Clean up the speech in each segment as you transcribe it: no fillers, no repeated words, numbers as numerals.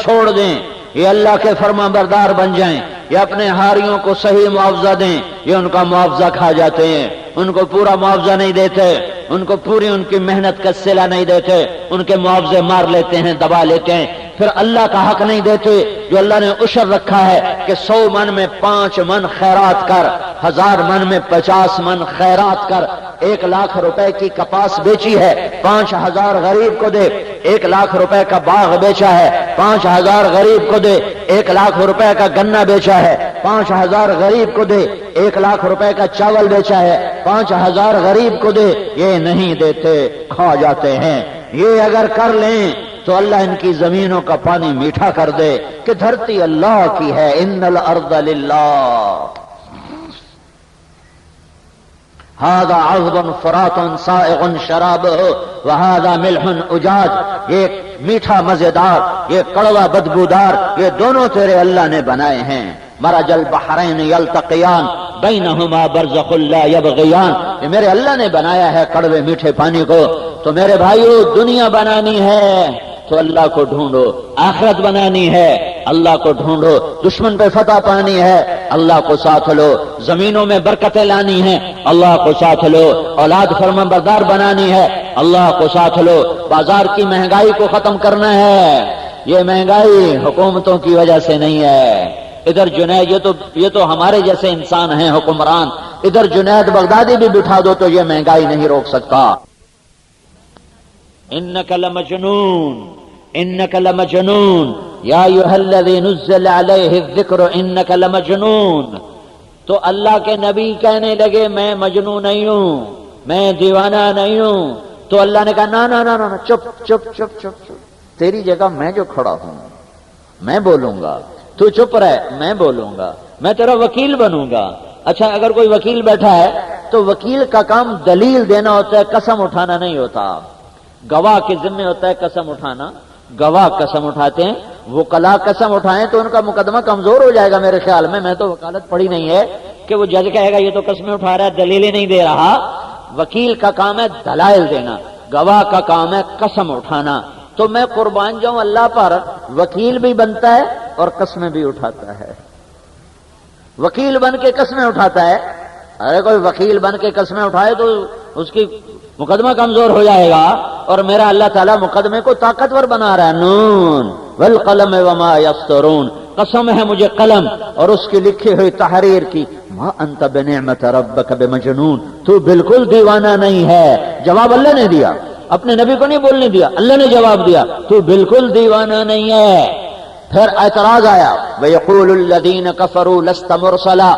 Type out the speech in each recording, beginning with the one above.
چھوڑ دیں، یہ اللہ کے فرما بردار بن جائیں، یہ اپنے ہاریوں کو صحیح معاوضہ دیں، یہ ان کا معاوضہ کھا جاتے ہیں، ان کو پورا معاوضہ نہیں دیتے، ان کو پوری ان کی محنت کا صلہ نہیں دیتے، ان کے معاوضے مار لیتے ہیں، دبا لیتے ہیں، پھر اللہ کا حق نہیں دیتے جو اللہ نے عشر رکھا ہے کہ 100 من میں 5 من خیرات کر، 1000 من میں 50 من خیرات کر، 1 لاکھ روپے کی کپاس بیچی ہے 5000 غریب کو دے، 1 لاکھ روپے کا باغ بیچا ہے 5000 غریب کو دے، 1 لاکھ روپے کا گنا بیچا ہے 5000 غریب کو دے، 1 لاکھ روپے کا چاول بیچا ہے 5000 غریب کو دے، یہ نہیں دیتے، کھا جاتے ہیں۔ یہ اگر کر لیں تو اللہ ان کی زمینوں کا پانی میٹھا کر دے کہ دھرتی اللہ کی ہے، ان الارض للہ۔ هذا عذب فرات سائغ شرابه وهذا ملح اجاج، یہ میٹھا مزیدار، یہ کڑوا بدبودار، یہ دونوں تیرے اللہ نے بنائے ہیں۔ مرج البحرین یلتقیان بینہما برزخ لا یبغیان، یہ میرے اللہ نے بنایا ہے کڑوے میٹھے پانی کو۔ تو میرے بھائیو، دنیا بنانی ہے تو اللہ کو ڈھونڈو، آخرت بنانی ہے اللہ کو ڈھونڈو، دشمن پہ فتح پانی ہے اللہ کو ساتھ لو، زمینوں میں برکتیں لانی ہیں اللہ کو ساتھ لو، اولاد فرما بردار بنانی ہے اللہ کو ساتھ لو، بازار کی مہنگائی کو ختم کرنا ہے۔ یہ مہنگائی حکومتوں کی وجہ سے نہیں ہے، ادھر جنید، یہ تو ہمارے جیسے انسان ہیں حکمران، ادھر جنید بغدادی بھی بٹھا دو تو یہ مہنگائی نہیں روک سکتا۔ انک لمجنون، انک لمجنون یا ایھا الذی نزل علیہ الذکر انک لمجنون۔ تو اللہ کے نبی کہنے لگے میں مجنون نہیں ہوں، میں دیوانہ نہیں ہوں، تو اللہ نے کہا نا نا نا نا، چپ چپ چپ چپ چپ، تیری جگہ میں جو کھڑا ہوں میں بولوں گا، تو چپ رہ، میں بولوں گا، میں تیرا وکیل بنوں گا۔ اچھا، اگر کوئی وکیل بیٹھا ہے تو وکیل کا کام دلیل دینا ہوتا ہے، قسم اٹھانا نہیں ہوتا۔ گواہ کے ذمہ ہوتا ہے قسم اٹھانا، گواہ قسم اٹھاتے ہیں، وکلا قسم اٹھائیں تو ان کا مقدمہ کمزور ہو جائے گا میرے خیال میں تو وکالت پڑھی نہیں ہے کہ وہ جج کہے گا یہ تو قسمیں اٹھا رہا ہے دلیلیں نہیں دے رہا۔ وکیل کا کام ہے دلائل دینا، گواہ کا کام ہے قسم اٹھانا۔ تو میں قربان جاؤں اللہ پر، وکیل بھی بنتا ہے اور قسمیں بھی اٹھاتا ہے، وکیل بن کے قسمیں اٹھاتا ہے۔ ارے کوئی وکیل بن کے قسمیں اٹھائے تو اس کی مقدمہ کمزور ہو جائے گا، اور میرا اللہ تعالیٰ مقدمے کو طاقتور بنا رہا ہے۔ نون والقلم وما یسطرون، قسم ہے مجھے قلم اور اس کی لکھی ہوئی تحریر کی، ما انت بنعمت ربک بمجنون، تو بالکل دیوانہ نہیں ہے۔ جواب اللہ نے دیا، اپنے نبی کو نہیں بولنے دیا، اللہ نے جواب دیا تو بالکل دیوانہ نہیں ہے۔ پھر اعتراض آیا، وَيَقُولُ الَّذِينَ كَفَرُوا لَسْتَ مُرْسَلًا،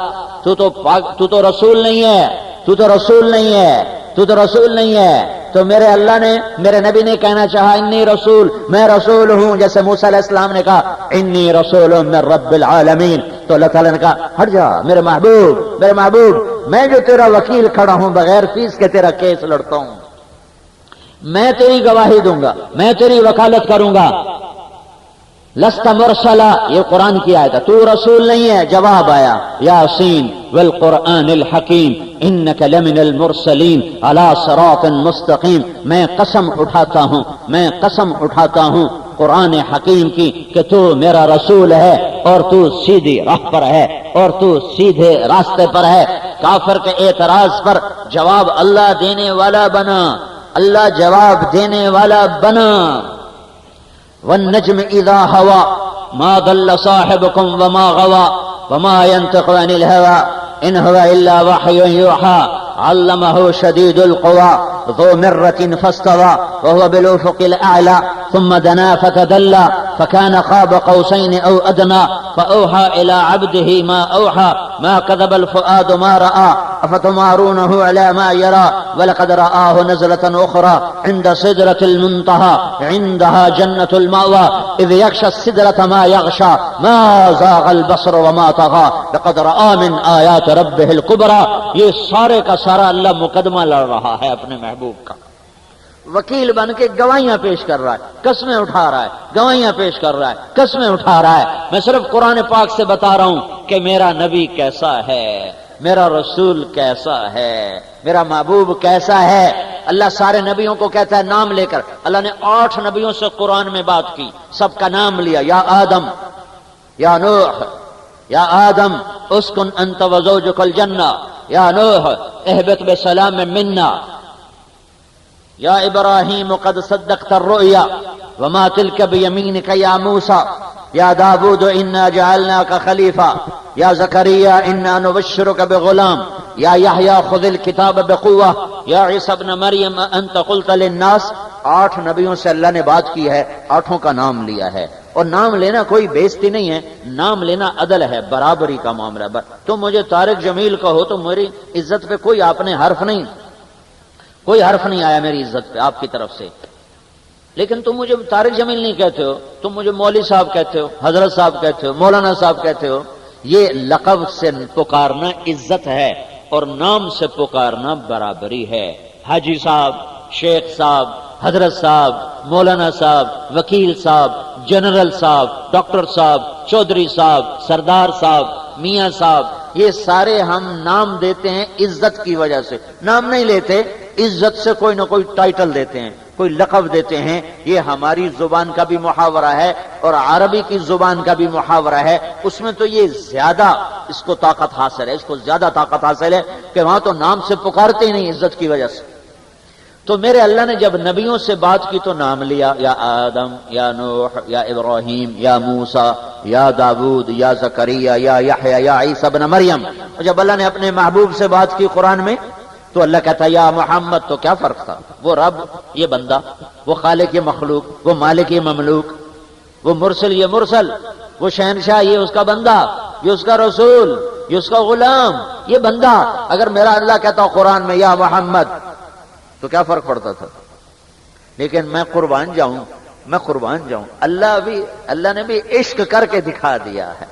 تو تو رسول نہیں ہے، تو تو رسول نہیں ہے، تو تو رسول نہیں ہے۔ تو میرے اللہ نے، میرے نبی نے کہنا چاہا انی رسول، میں رسول ہوں، جیسے موسیٰ علیہ السلام نے کہا انی رسول من رب العالمین، تو اللہ تعالیٰ نے کہا ہٹ جا میرے محبوب، میرے محبوب، میں جو تیرا وکیل کھڑا ہوں بغیر فیس کے تیرا کیس لڑتا ہوں، میں تیری گواہی دوں گا، میں تیری وکالت کروں گا۔ لست مرسلا، یہ قرآن کی آیت ہے، تو رسول نہیں ہے۔ جواب آیا یاسین والقرآن الحکیم انک لمن المرسلین علی صراط مستقیم، میں قسم اٹھاتا ہوں، میں قسم اٹھاتا ہوں قرآن حکیم کی کہ تو میرا رسول ہے اور تو سیدھی راہ پر ہے اور تو سیدھے راستے پر ہے۔ کافر کے اعتراض پر جواب اللہ دینے والا بنا، اللہ جواب دینے والا بنا۔ والنجم اذا هوى ما ضل صاحبكم وما غوى وما ينطق عن الهوى ان هو الا وحي يوحى علمه شديد القوى ذو مرة فاستوى وهو بالافق الاعلى ثم دنا فتدلى فكان قاب قوسين او ادنى فاوحى الى عبده ما اوحى ما كذب الفؤاد ما راى افتمارونه على ما يرى ولقد رآه نزلة اخرى عند سدرة المنتهى عندها جنة المأوى اذ يغشى السدرة ما يغشى ما زاغ البصر وما طغى لقد رآ من آيات ربه الكبرى۔ یہ سارے کا سارا اللہ مقدمہ لڑ رہا ہے اپنے محبوب کا، وکیل بن کے گواہیاں پیش کر رہا ہے، قسمیں اٹھا رہا ہے، گواہیاں پیش کر رہا ہے، قسمیں اٹھا رہا ہے۔ میں صرف قرآن پاک سے بتا رہا ہوں کہ میرا نبی کیسا ہے، میرا رسول کیسا ہے، میرا محبوب کیسا ہے۔ اللہ سارے نبیوں کو کہتا ہے نام لے کر. اللہ نے 8 نبیوں سے قرآن میں بات کی, سب کا نام لیا. یا آدم, یا نوح, یا آدم اسکن انت وزوجک الجنہ, یا نوح اہبط بسلام منا, یا ابراہیم قد صدقت الرؤیا وما تلک بیمینک یا موسیٰ, یا داود انا جعلناک خلیفہ, یا زکریا انا نبشرک بغلام, یا یحییٰ خذ الکتاب بقوہ, یا عیسی ابن مریم انت قلت للناس. 8 نبیوں سے اللہ نے بات کی ہے, 8 کا نام لیا ہے. اور نام لینا کوئی بےزتی نہیں ہے, نام لینا عدل ہے, برابری کا معاملہ ہے. تم مجھے طارق جمیل کہو تو میری عزت پہ کوئی آپ نے حرف نہیں, کوئی حرف نہیں آیا میری عزت پہ آپ کی طرف سے. لیکن تم مجھے طارق جمیل نہیں کہتے ہو, تم مجھے مولوی صاحب کہتے ہو, حضرت صاحب کہتے ہو, مولانا صاحب کہتے ہو. یہ لقب سے پکارنا عزت ہے اور نام سے پکارنا برابری ہے. حاجی صاحب, شیخ صاحب, حضرت صاحب, مولانا صاحب, وکیل صاحب, جنرل صاحب, ڈاکٹر صاحب, چودھری صاحب, سردار صاحب, میاں صاحب, یہ سارے ہم نام دیتے ہیں عزت کی وجہ سے. نام نہیں لیتے, عزت سے کوئی نہ کوئی ٹائٹل دیتے ہیں, کوئی لقب دیتے ہیں. یہ ہماری زبان کا بھی محاورہ ہے اور عربی کی زبان کا بھی محاورہ ہے. اس میں تو یہ زیادہ اس کو طاقت حاصل ہے, اس کو زیادہ طاقت حاصل ہے کہ وہاں تو نام سے پکارتے ہی نہیں عزت کی وجہ سے. تو میرے اللہ نے جب نبیوں سے بات کی تو نام لیا, یا آدم, یا نوح, یا ابراہیم, یا موسیٰ, یا داود, یا زکریا, یا یحییٰ, یا عیسی ابن مریم. اور جب اللہ نے اپنے محبوب سے بات کی قرآن میں تو اللہ کہتا یا محمد. تو کیا فرق تھا؟ وہ رب یہ بندہ, وہ خالق یہ مخلوق, وہ مالک یہ مملوک, وہ مرسل یہ مرسل, وہ شہنشاہ یہ اس کا بندہ, یہ اس کا رسول, یہ اس کا غلام, یہ بندہ. اگر میرا اللہ کہتا قرآن میں یا محمد تو کیا فرق پڑتا تھا؟ لیکن میں قربان جاؤں, میں قربان جاؤں, اللہ نے بھی عشق کر کے دکھا دیا ہے,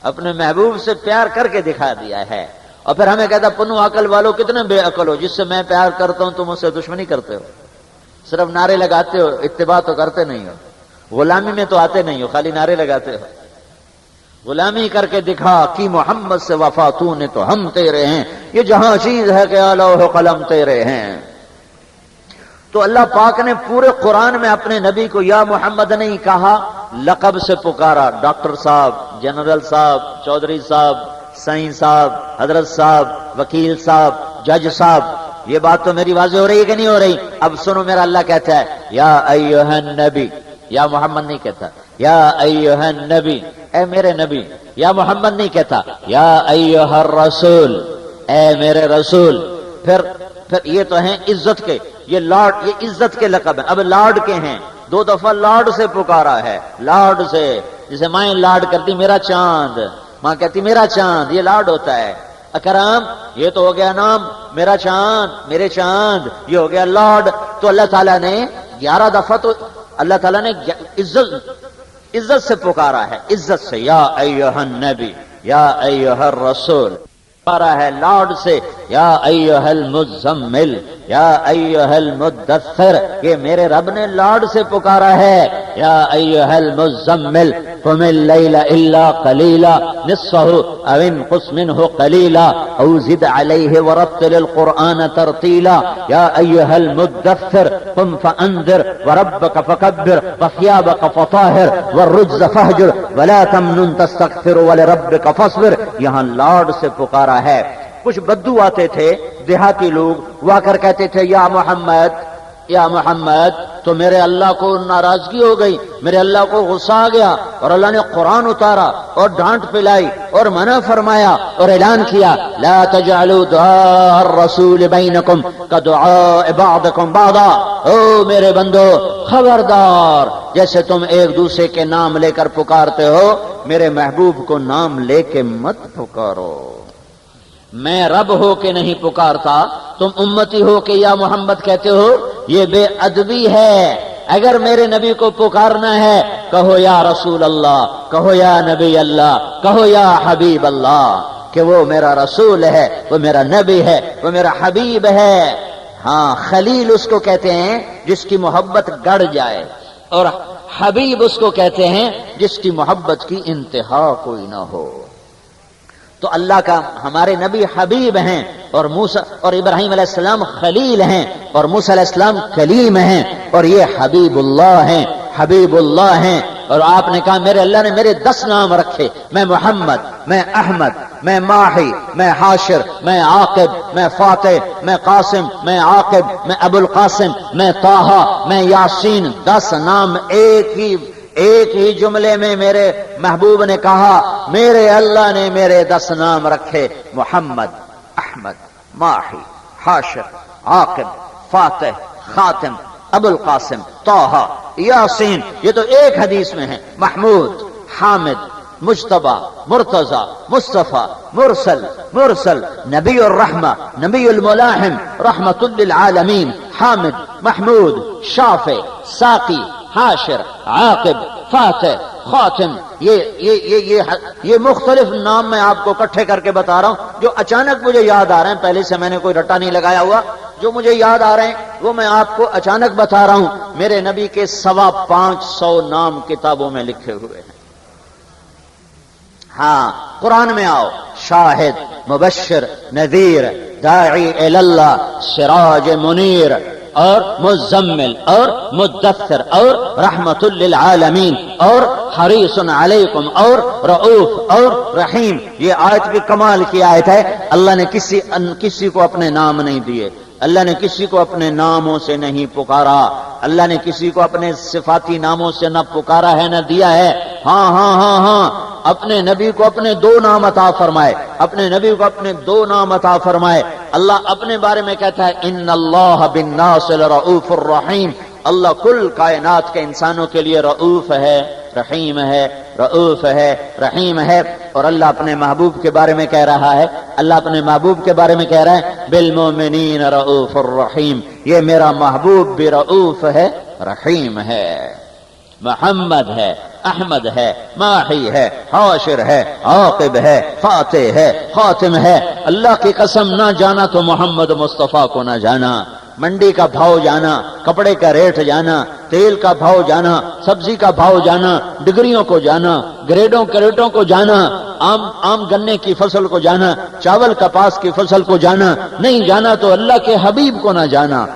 اپنے محبوب سے پیار کر کے دکھا دیا ہے. اور پھر ہمیں کہتا پنو عقل والو کتنے بے عقل ہو, جس سے میں پیار کرتا ہوں تم اس سے دشمنی کرتے ہو, صرف نعرے لگاتے ہو, اتباع تو کرتے نہیں ہو, غلامی میں تو آتے نہیں ہو, خالی نعرے لگاتے ہو. غلامی کر کے دکھا کہ محمد سے وفا تو نے تو ہم تیرے ہیں, یہ جہاں چیز ہے کہ لوح قلم تیرے ہیں. تو اللہ پاک نے پورے قرآن میں اپنے نبی کو یا محمد نہیں کہا, لقب سے پکارا. ڈاکٹر صاحب, جنرل صاحب, چودھری صاحب, سائیں صاحب, حضرت صاحب, وکیل صاحب, جج صاحب. یہ بات تو میری واضح ہو رہی ہے کہ نہیں ہو رہی؟ اب سنو, میرا اللہ کہتا ہے یا ایھا النبی, یا محمد نہیں کہتا, یا ایھا النبی, اے میرے نبی. یا محمد نہیں کہتا, یا ایھا الرسول, اے میرے رسول. پھر یہ تو ہیں عزت کے, یہ لارڈ, یہ عزت کے لقب ہیں. اب لارڈ کے ہیں, 2 دفعہ لارڈ سے پکارا ہے, لارڈ سے. جسے مائیں لارڈ کرتی میرا چاند, ماں کہتی میرا چاند, یہ لارڈ ہوتا ہے. اکرام, یہ تو ہو گیا نام, میرا چاند, میرے چاند, یہ ہو گیا لارڈ. تو اللہ تعالیٰ نے 11 دفعہ تو اللہ تعالیٰ نے عزت سے پکارا ہے, عزت سے. یا ایھا النبی, یا ایھا الرسول. پکارا ہے لارڈ سے, یا ایھا المزمل, یا ایھا المدثر. یہ میرے رب نے لارڈ سے پکارا ہے, یا ایھا المزمل قم اللیل الا قلیلا نصفہ او انقص منہ قلیلا او زد علیہ ورتل القرآن ترتیلا. یا ایھا المدثر قم فانذر وربک فکبر وثیابک فطہر والرجز فہجر ولا تمنن تستکثر ولربک فاصبر. یہاں لارڈ سے پکارا ہے. کچھ بدو آتے تھے, دیہاتی لوگ, وہ آ کر کہتے تھے یا محمد, یا محمد. تو میرے اللہ کو ناراضگی ہو گئی, میرے اللہ کو غصہ آ گیا, اور اللہ نے قرآن اتارا اور ڈانٹ پلائی اور منع فرمایا اور اعلان کیا لا تجعلوا دعاء الرسول بینکم کدعاء بعضکم بعضا. او میرے بندو, خبردار, جیسے تم ایک دوسرے کے نام لے کر پکارتے ہو, میرے محبوب کو نام لے کے مت پکارو. میں رب ہو کے نہیں پکارتا, تم امتی ہو کے یا محمد کہتے ہو, یہ بے ادبی ہے. اگر میرے نبی کو پکارنا ہے کہو یا رسول اللہ, کہو یا نبی اللہ, کہو یا حبیب اللہ, کہ وہ میرا رسول ہے, وہ میرا نبی ہے, وہ میرا حبیب ہے. ہاں, خلیل اس کو کہتے ہیں جس کی محبت گڑ جائے, اور حبیب اس کو کہتے ہیں جس کی محبت کی انتہا کوئی نہ ہو. تو اللہ کا ہمارے نبی حبیب ہیں، اور موسیٰ اور ابراہیم علیہ السلام خلیل ہیں، اور موسیٰ علیہ السلام کلیم ہیں، اور یہ حبیب اللہ ہیں، حبیب اللہ ہیں۔ اور آپ نے کہا میرے اللہ نے میرے 10 نام رکھے، میں محمد، میں احمد، میں ماحی، میں حاشر، میں عاقب، میں فاتح، میں قاسم، میں عاقب، میں ابو القاسم، میں طٰہٰ، میں یاسین۔ 10 نام ایک ہی جملے میں میرے محبوب نے کہا، میرے اللہ نے میرے 10 نام رکھے، محمد، احمد، ماحی، حاشر، عاقب، فاتح، خاتم، ابو القاسم، طٰہٰ، یاسین۔ یہ تو ایک حدیث میں ہے۔ محمود، حامد، مجتبی، مرتضی، مصطفیٰ، مرسل، نبی الرحمہ، نبی الملاحم، رحمت للعالمین، حامد، محمود، شافع، ساقی، حاشر، عاقب، فاتح، خاتم۔ یہ مختلف نام میں آپ کو اکٹھے کر کے بتا رہا ہوں، جو اچانک مجھے یاد آ رہے ہیں، پہلے سے میں نے کوئی رٹا نہیں لگایا ہوا، جو مجھے یاد آ رہے ہیں وہ میں آپ کو اچانک بتا رہا ہوں۔ میرے نبی کے 525 نام کتابوں میں لکھے ہوئے ہیں۔ ہاں، قرآن میں آؤ، شاہد، مبشر، نذیر، داعی اللہ، سراج منیر، اور مزمل، اور مدثر، اور رحمت للعالمین، اور حریص علیکم، اور رؤوف، اور رحیم۔ یہ آیت بھی کمال کی آیت ہے۔ اللہ نے کسی کو اپنے نام نہیں دیے، اللہ نے کسی کو اپنے ناموں سے نہیں پکارا، اللہ نے کسی کو اپنے صفاتی ناموں سے نہ پکارا ہے نہ دیا ہے۔ ہاں، اپنے نبی کو اپنے 2 نام عطا فرمائے، اپنے نبی کو اپنے 2 نام عطا فرمائے۔ اللہ اپنے بارے میں کہتا ہے ان اللہ بالناس لرؤوف الرحیم، اللہ کل کائنات کے انسانوں کے لیے رؤوف ہے، رحیم ہے، رؤوف ہے، رحیم ہے۔ اور اللہ اپنے محبوب کے بارے میں کہہ رہا ہے، اللہ اپنے محبوب کے بارے میں کہہ رہا ہے بالمؤمنین رؤوف الرحیم، یہ میرا محبوب بھی رؤوف ہے، رحیم ہے۔ محمد ہے، احمد ہے، ماحی ہے، حاشر ہے، عاقب ہے، فاتح ہے، خاتم ہے۔ اللہ کی قسم، نہ جانا تو محمد مصطفیٰ کو نہ جانا، منڈی کا بھاؤ جانا، کپڑے کا ریٹ جانا، تیل کا بھاؤ جانا، سبزی کا بھاؤ جانا، ڈگریوں کو جانا، گریڈوں کریٹوں کو جانا، عام گنے کی فصل کو جانا، چاول کپاس کی فصل کو جانا، نہیں جانا تو اللہ کے حبیب کو نہ جانا،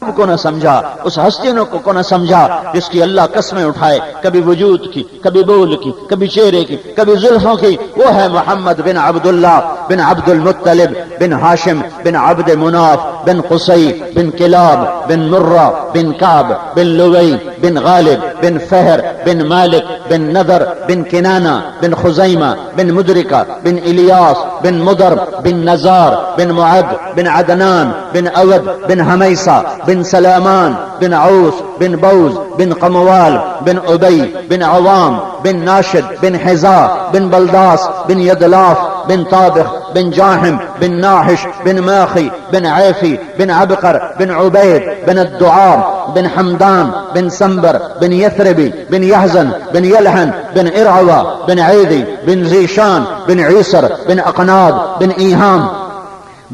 کو نہ سمجھا، اس ہستی کو نہ سمجھا جس کی اللہ قسمیں اٹھائے، کبھی وجود کی، کبھی بول کی، کبھی چہرے کی، کبھی زلفوں کی۔ وہ ہے محمد بن عبداللہ بن عبد المطلب بن ہاشم بن عبد مناف بن قصی بن کلاب بن مرہ بن کعب بن لوی بن غالب بن فہر بن مالک بن نذر بن کنانہ بن خزیمہ بن مدرکہ بن الیاس بن مدر بن نزار بن معد بن عدنان بن اود بن حمیسہ بن سلامان بن عوس بن بوز بن قموال بن ابی بن عوام بن ناشد بن حذاء بن بلداس بن یدلاف بن طابخ بن جاحم بن ناحش بن ماخی بن عیفی بن عبقر بن عبید بن الدعام بن حمدان بن سنبر بن یثربی بن یحزن بن یلحن بن ارعوى بن عیدی بن زیشان بن عیسر بن اقناد بن ایہام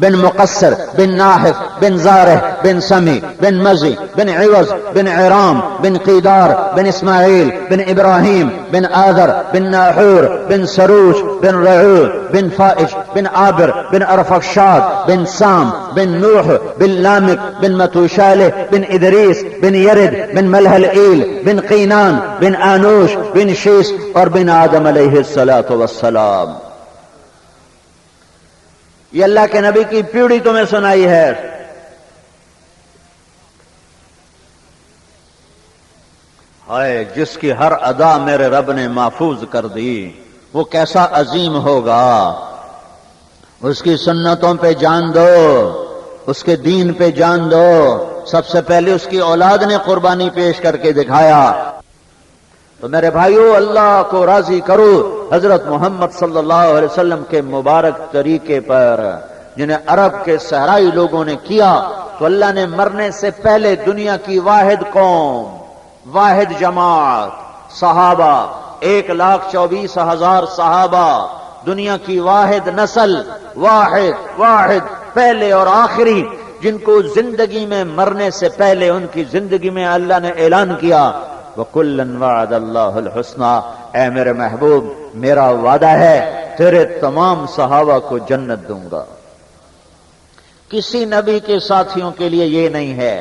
بن مقصر بن ناحف بن زارح بن سمی بن مزی بن عوض بن عرام بن قیدار بن اسماعیل بن ابراہیم بن آذر بن ناحور بن سروش بن رعو بن فائش بن عابر بن ارفخشاد بن سام بن نوح بن لامک بن متوشالح بن ادریس بن یرد بن ملحلئیل بن قینان بن آنوش بن شیس اور بن آدم علیہ السلام۔ یہ اللہ کے نبی کی پیڑھی تمہیں سنائی ہے۔ ہائے جس کی ہر ادا میرے رب نے محفوظ کر دی، وہ کیسا عظیم ہوگا۔ اس کی سنتوں پہ جان دو، اس کے دین پہ جان دو۔ سب سے پہلے اس کی اولاد نے قربانی پیش کر کے دکھایا۔ تو میرے بھائیو، اللہ کو راضی کرو حضرت محمد صلی اللہ علیہ وسلم کے مبارک طریقے پر، جنہیں عرب کے صحرائی لوگوں نے کیا۔ تو اللہ نے مرنے سے پہلے دنیا کی واحد قوم، واحد جماعت، صحابہ، 1,24,000 صحابہ، دنیا کی واحد نسل، واحد پہلے اور آخری، جن کو زندگی میں مرنے سے پہلے ان کی زندگی میں اللہ نے اعلان کیا وَكُلًّا وَعَدَ اللَّهُ الْحُسْنَى، اے میرے محبوب، میرا وعدہ ہے تیرے تمام صحابہ کو جنت دوں گا۔ کسی نبی کے ساتھیوں کے لیے یہ نہیں ہے۔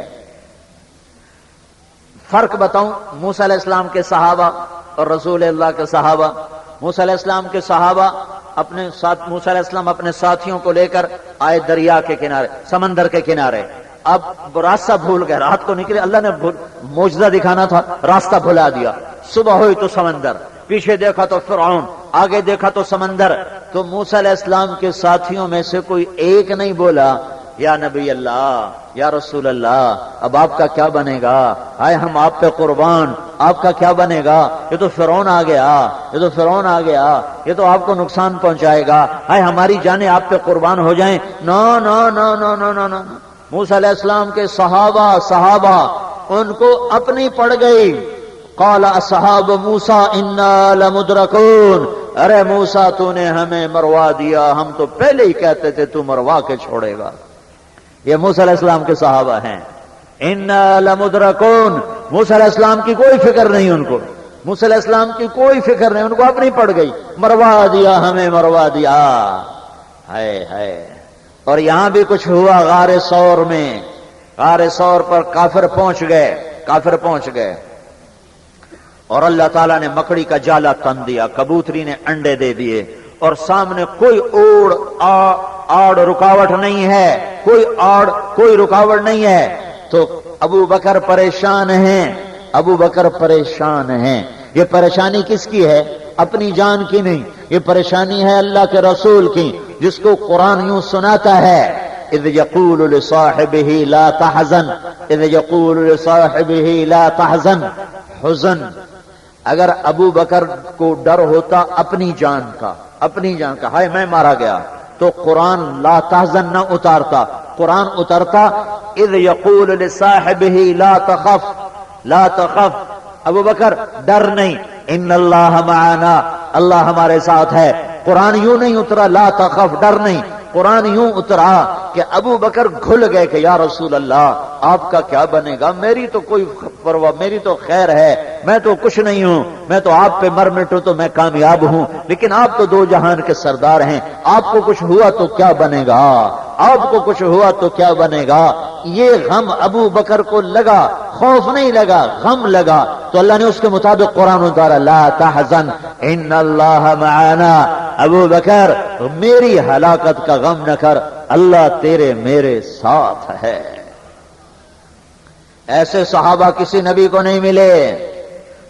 فرق بتاؤں موسیٰ علیہ السلام کے صحابہ اور رسول اللہ کے صحابہ۔ موسیٰ علیہ السلام کے صحابہ موسیٰ علیہ السلام اپنے ساتھیوں کو لے کر آئے دریا کے کنارے، سمندر کے کنارے۔ اب راستہ بھول گئے، رات کو نکلے، اللہ نے معجزہ دکھانا تھا، راستہ بھلا دیا۔ صبح ہوئی تو سمندر، پیچھے دیکھا تو فرعون، آگے دیکھا تو سمندر۔ تو موسیٰ علیہ السلام کے ساتھیوں میں سے کوئی ایک نہیں بولا یا نبی اللہ، یا رسول اللہ، اب آپ کا کیا بنے گا؟ آئے ہم آپ پہ قربان، آپ کا کیا بنے گا؟ یہ تو فرعون آ گیا، یہ تو فرعون آ گیا، یہ تو آپ کو نقصان پہنچائے گا، آئے ہماری جانیں آپ پہ قربان ہو جائیں۔ نو نو نو نو نو نو نو۔ موسیٰ علیہ السلام کے صحابہ ان کو اپنی پڑ گئی۔ قال اصحاب موسیٰ انا لمدرکون، ارے موسیٰ تو نے ہمیں مروا دیا، ہم تو پہلے ہی کہتے تھے تو مروا کے چھوڑے گا۔ یہ موسیٰ علیہ السلام کے صحابہ ہیں۔ انا لمدرکون، موسیٰ علیہ السلام کی کوئی فکر نہیں ان کو، موسیٰ علیہ السلام کی کوئی فکر نہیں، ان کو اپنی پڑ گئی، مروا دیا، ہمیں مروا دیا۔ ہائے ہائے۔ اور یہاں بھی کچھ ہوا غار ثور میں، غار ثور پر کافر پہنچ گئے اور اللہ تعالیٰ نے مکڑی کا جالا تن دیا، کبوتری نے انڈے دے دیے، اور سامنے کوئی آڑ رکاوٹ نہیں ہے، کوئی رکاوٹ نہیں ہے۔ تو ابو بکر پریشان ہیں۔ یہ پریشانی کس کی ہے؟ اپنی جان کی نہیں، یہ پریشانی ہے اللہ کے رسول کی، جس کو قرآن یوں سناتا ہے، اذ یقول لصاحبہ لا تحزن، اذ یقول لصاحبہ لا تحزن، حزن۔ اگر ابو بکر کو ڈر ہوتا اپنی جان کا، ہائے میں مارا گیا، تو قرآن لا تحزن نہ اتارتا، قرآن اترتا اذ یقول لصاحبہ لا تخف، ابو بکر ڈر نہیں، ان اللہ معنا، اللہ ہمارے ساتھ ہے۔ قرآن یوں نہیں اترا لا تخف، ڈر نہیں، قرآن یوں اترا کہ ابو بکر گھل گئے کہ یا رسول اللہ آپ کا کیا بنے گا؟ میری تو کوئی پرواہ، میری تو خیر ہے، میں تو کچھ نہیں ہوں، میں تو آپ پہ مر مٹوں تو میں کامیاب ہوں، لیکن آپ تو دو جہان کے سردار ہیں، آپ کو کچھ ہوا تو کیا بنے گا؟ آپ کو کچھ ہوا تو کیا بنے گا؟ یہ غم ابو بکر کو لگا، خوف نہیں لگا، غم لگا، تو اللہ نے اس کے مطابق قرآن اتارا، لا تحزن ان اللہ معنا، ابو بکر میری ہلاکت کا غم نہ کر، اللہ تیرے میرے ساتھ ہے۔ ایسے صحابہ کسی نبی کو نہیں ملے،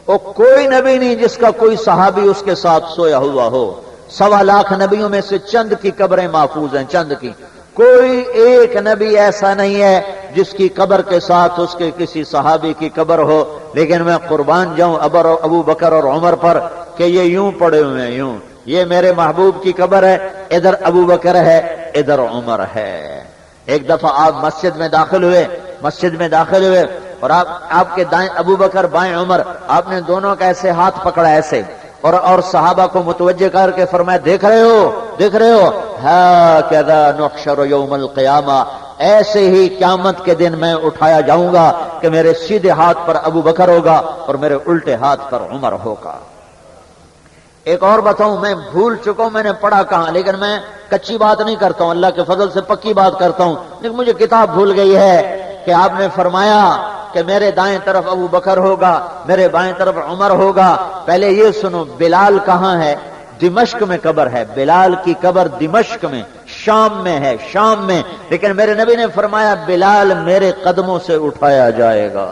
اور کوئی نبی نہیں جس کا کوئی صحابی اس کے ساتھ سویا ہوا ہو۔ 1.25 لاکھ نبیوں میں سے چند کی قبریں محفوظ ہیں، چند کی، کوئی ایک نبی ایسا نہیں ہے جس کی قبر کے ساتھ اس کے کسی صحابی کی قبر ہو۔ لیکن میں قربان جاؤں ابو بکر اور عمر پر کہ یہ یوں پڑے ہوئے ہیں، یوں، یہ میرے محبوب کی قبر ہے، ادھر ابو بکر ہے، ادھر عمر ہے۔ ایک دفعہ آپ مسجد میں داخل ہوئے اور آپ کے دائیں ابو بکر، بائیں عمر، آپ نے دونوں کا ایسے ہاتھ پکڑا ایسے، اور صحابہ کو متوجہ کر کے فرمایا، دیکھ رہے ہو ہاکذا نحشر یوم القیامہ، ایسے ہی قیامت کے دن میں اٹھایا جاؤں گا کہ میرے سیدھے ہاتھ پر ابو بکر ہوگا اور میرے الٹے ہاتھ پر عمر ہوگا۔ ایک اور بتاؤں، میں بھول چکا ہوں میں نے پڑھا کہاں، لیکن میں کچی بات نہیں کرتا ہوں، اللہ کے فضل سے پکی بات کرتا ہوں، لیکن مجھے کتاب بھول گئی ہے کہ آپ نے فرمایا کہ میرے دائیں طرف ابو بکر ہوگا، میرے بائیں طرف عمر ہوگا۔ پہلے یہ سنو، بلال کہاں ہے؟ دمشق میں قبر ہے، بلال کی قبر دمشق میں، شام میں ہے، شام میں، لیکن میرے نبی نے فرمایا بلال میرے قدموں سے اٹھایا جائے گا،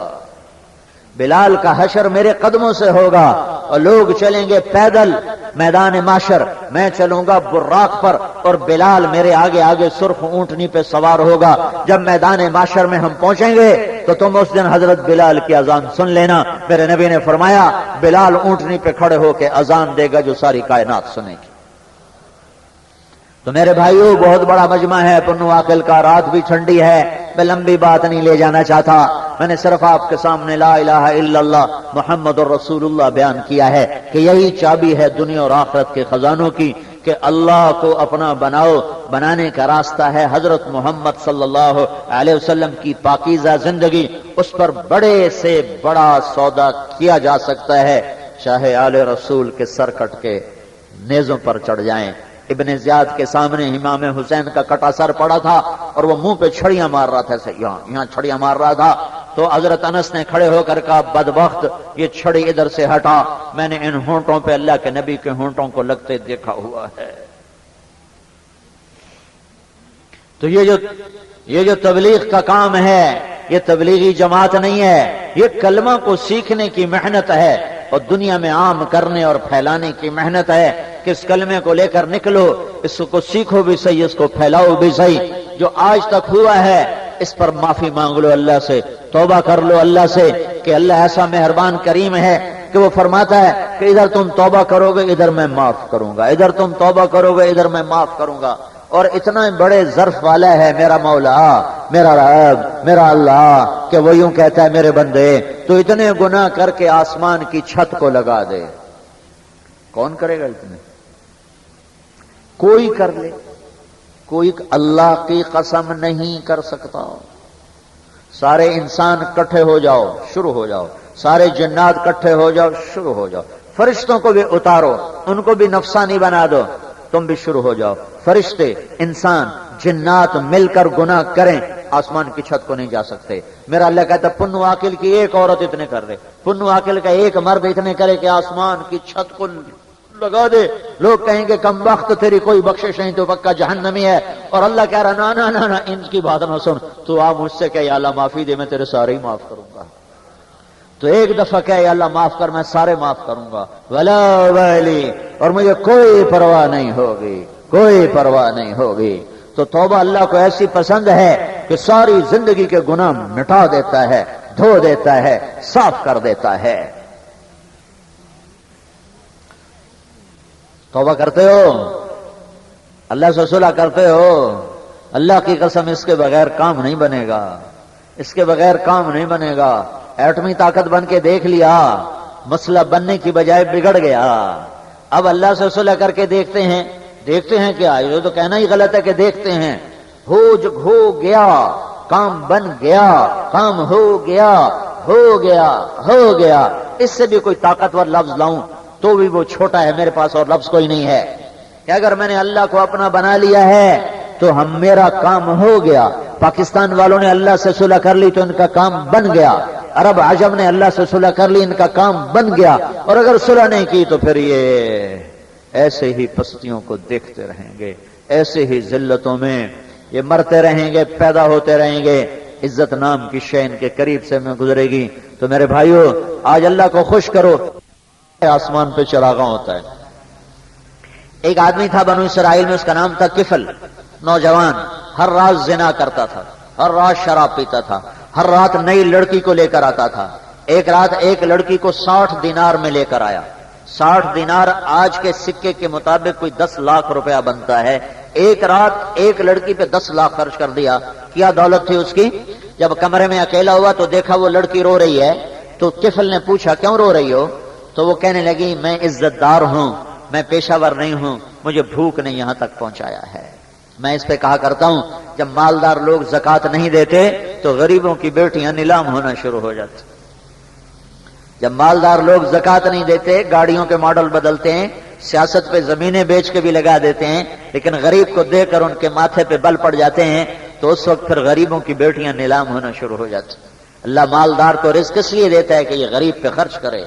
بلال کا حشر میرے قدموں سے ہوگا، اور لوگ چلیں گے پیدل میدان معاشر، میں چلوں گا براق پر، اور بلال میرے آگے آگے سرخ اونٹنی پہ سوار ہوگا۔ جب میدان معاشر میں ہم پہنچیں گے تو تم اس دن حضرت بلال کی اذان سن لینا۔ میرے نبی نے فرمایا بلال اونٹنی پہ کھڑے ہو کے اذان دے گا جو ساری کائنات سنے گی۔ تو میرے بھائیو، بہت بڑا مجمع ہے پنو عاقل کا، رات بھی ٹھنڈی ہے، میں لمبی بات نہیں لے جانا چاہتا، میں نے صرف آپ کے سامنے لا الہ الا اللہ محمد الرسول اللہ بیان کیا ہے کہ یہی چابی ہے دنیا اور آخرت کے خزانوں کی، کہ اللہ کو اپنا بناؤ، بنانے کا راستہ ہے حضرت محمد صلی اللہ علیہ وسلم کی پاکیزہ زندگی، اس پر بڑے سے بڑا سودا کیا جا سکتا ہے، چاہے آل رسول کے سر کٹ کے نیزوں پر چڑھ جائیں۔ ابن زیاد کے سامنے امام حسین کا کٹا سر پڑا تھا اور وہ منہ پہ چھڑیاں مار رہا تھا، یہاں چھڑیاں مار رہا تھا، تو حضرت انس نے کھڑے ہو کر کہا بدبخت یہ چھڑی ادھر سے ہٹا، میں نے ان ہونٹوں پہ اللہ کے نبی کے ہونٹوں کو لگتے دیکھا ہوا ہے۔ تو یہ جو تبلیغ کا کام ہے یہ تبلیغی جماعت نہیں ہے، یہ کلمہ کو سیکھنے کی محنت ہے اور دنیا میں عام کرنے اور پھیلانے کی محنت ہے کہ اس کلمے کو لے کر نکلو، اس کو سیکھو بھی صحیح، اس کو پھیلاؤ بھی صحیح۔ جو آج تک ہوا ہے اس پر معافی مانگ لو اللہ سے، توبہ کر لو اللہ سے کہ اللہ ایسا مہربان کریم ہے کہ وہ فرماتا ہے کہ ادھر تم توبہ کرو گے ادھر میں معاف کروں گا، ادھر تم توبہ کرو گے ادھر میں معاف کروں گا۔ اور اتنا بڑے ظرف والا ہے میرا مولا، میرا رب، میرا اللہ کہ وہ یوں کہتا ہے میرے بندے تو اتنے گناہ کر کے آسمان کی چھت کو لگا دے، کون کرے گا اتنے؟ کوئی کر لے، کوئی اللہ کی قسم نہیں کر سکتا۔ سارے انسان کٹھے ہو جاؤ، شروع ہو جاؤ، سارے جنات کٹھے ہو جاؤ، شروع ہو جاؤ، فرشتوں کو بھی اتارو، ان کو بھی نفسانی بنا دو، تم بھی شروع ہو جاؤ، فرشتے، انسان، جنات مل کر گناہ کریں، آسمان کی چھت کو نہیں جا سکتے۔ میرا اللہ کہتا ہے پنو عاقل کی ایک عورت اتنے کر دے، پنو عاقل کا ایک مرد اتنے کرے کہ آسمان کی چھت کو لگا دے، لوگ کہیں گے کم وقت تیری کوئی بخشش نہیں تو پکا جہنمی ہے، اور اللہ کہہ رہا نا نا نا نا ان کی بات نہ سن، تو آپ مجھ سے کہ یا اللہ معافی دے میں تیرے سارے ہی معاف کروں گا، تو ایک دفعہ کہ یا اللہ معاف کر میں سارے معاف کروں گا، ولا ولی، اور مجھے کوئی پرواہ نہیں ہوگی، کوئی پرواہ نہیں ہوگی۔ تو توبہ اللہ کو ایسی پسند ہے کہ ساری زندگی کے گناہ مٹا دیتا ہے، دھو دیتا ہے، صاف کر دیتا ہے۔ توبہ کرتے ہو؟ اللہ سے صلح کرتے ہو؟ اللہ کی قسم اس کے بغیر کام نہیں بنے گا، اس کے بغیر کام نہیں بنے گا۔ ایٹمی طاقت بن کے دیکھ لیا، مسئلہ بننے کی بجائے بگڑ گیا۔ اب اللہ سے صلح کر کے دیکھتے ہیں کیا، یہ تو کہنا ہی غلط ہے کہ دیکھتے ہیں، ہو گیا، کام بن گیا، کام ہو گیا، ہو گیا، ہو گیا۔ اس سے بھی کوئی طاقتور لفظ لاؤں تو بھی وہ چھوٹا ہے میرے پاس اور لفظ کوئی نہیں ہے کہ اگر میں نے اللہ کو اپنا بنا لیا ہے تو میرا کام ہو گیا۔ پاکستان والوں نے اللہ سے صلح کر لی تو ان کا کام بن گیا، عرب عجم نے اللہ سے صلح کر لی ان کا کام بن گیا، اور اگر صلح نہیں کی تو پھر یہ ایسے ہی پستیوں کو دیکھتے رہیں گے، ایسے ہی ذلتوں میں یہ مرتے رہیں گے، پیدا ہوتے رہیں گے، عزت نام کی شے ان کے قریب سے میں گزرے گی۔ تو میرے بھائیو آج اللہ کو خوش کرو، آسمان پہ چراغاں ہوتا ہے۔ ایک آدمی تھا بنو اسرائیل میں، اس کا نام تھا کفل، نوجوان، ہر رات زنا کرتا تھا، ہر رات شراب پیتا تھا، ہر رات نئی لڑکی کو لے کر آتا تھا۔ ایک رات ایک لڑکی کو 60 دینار میں لے کر آیا۔ 60 دینار آج کے سکے کے مطابق کوئی 10 لاکھ روپیہ بنتا ہے۔ ایک رات ایک لڑکی پہ 10 لاکھ خرچ کر دیا۔ کیا دولت تھی اس کی؟ جب کمرے میں اکیلا ہوا تو دیکھا وہ لڑکی رو رہی ہے، تو کفل نے پوچھا کیوں رو رہی ہو؟ تو وہ کہنے لگی میں عزت دار ہوں، میں پیشہ ور نہیں ہوں، مجھے بھوک نے یہاں تک پہنچایا ہے۔ میں اس پہ کہا کرتا ہوں جب مالدار لوگ زکوٰۃ نہیں دیتے تو غریبوں کی بیٹیاں نیلام ہونا شروع ہو جاتی۔ جب مالدار لوگ زکوٰۃ نہیں دیتے، گاڑیوں کے ماڈل بدلتے ہیں، سیاست پہ زمینیں بیچ کے بھی لگا دیتے ہیں، لیکن غریب کو دے کر ان کے ماتھے پہ بل پڑ جاتے ہیں، تو اس وقت پھر غریبوں کی بیٹیاں نیلام ہونا شروع ہو جاتی۔ اللہ مالدار کو رزق اس لیے دیتا ہے کہ یہ غریب پہ خرچ کرے۔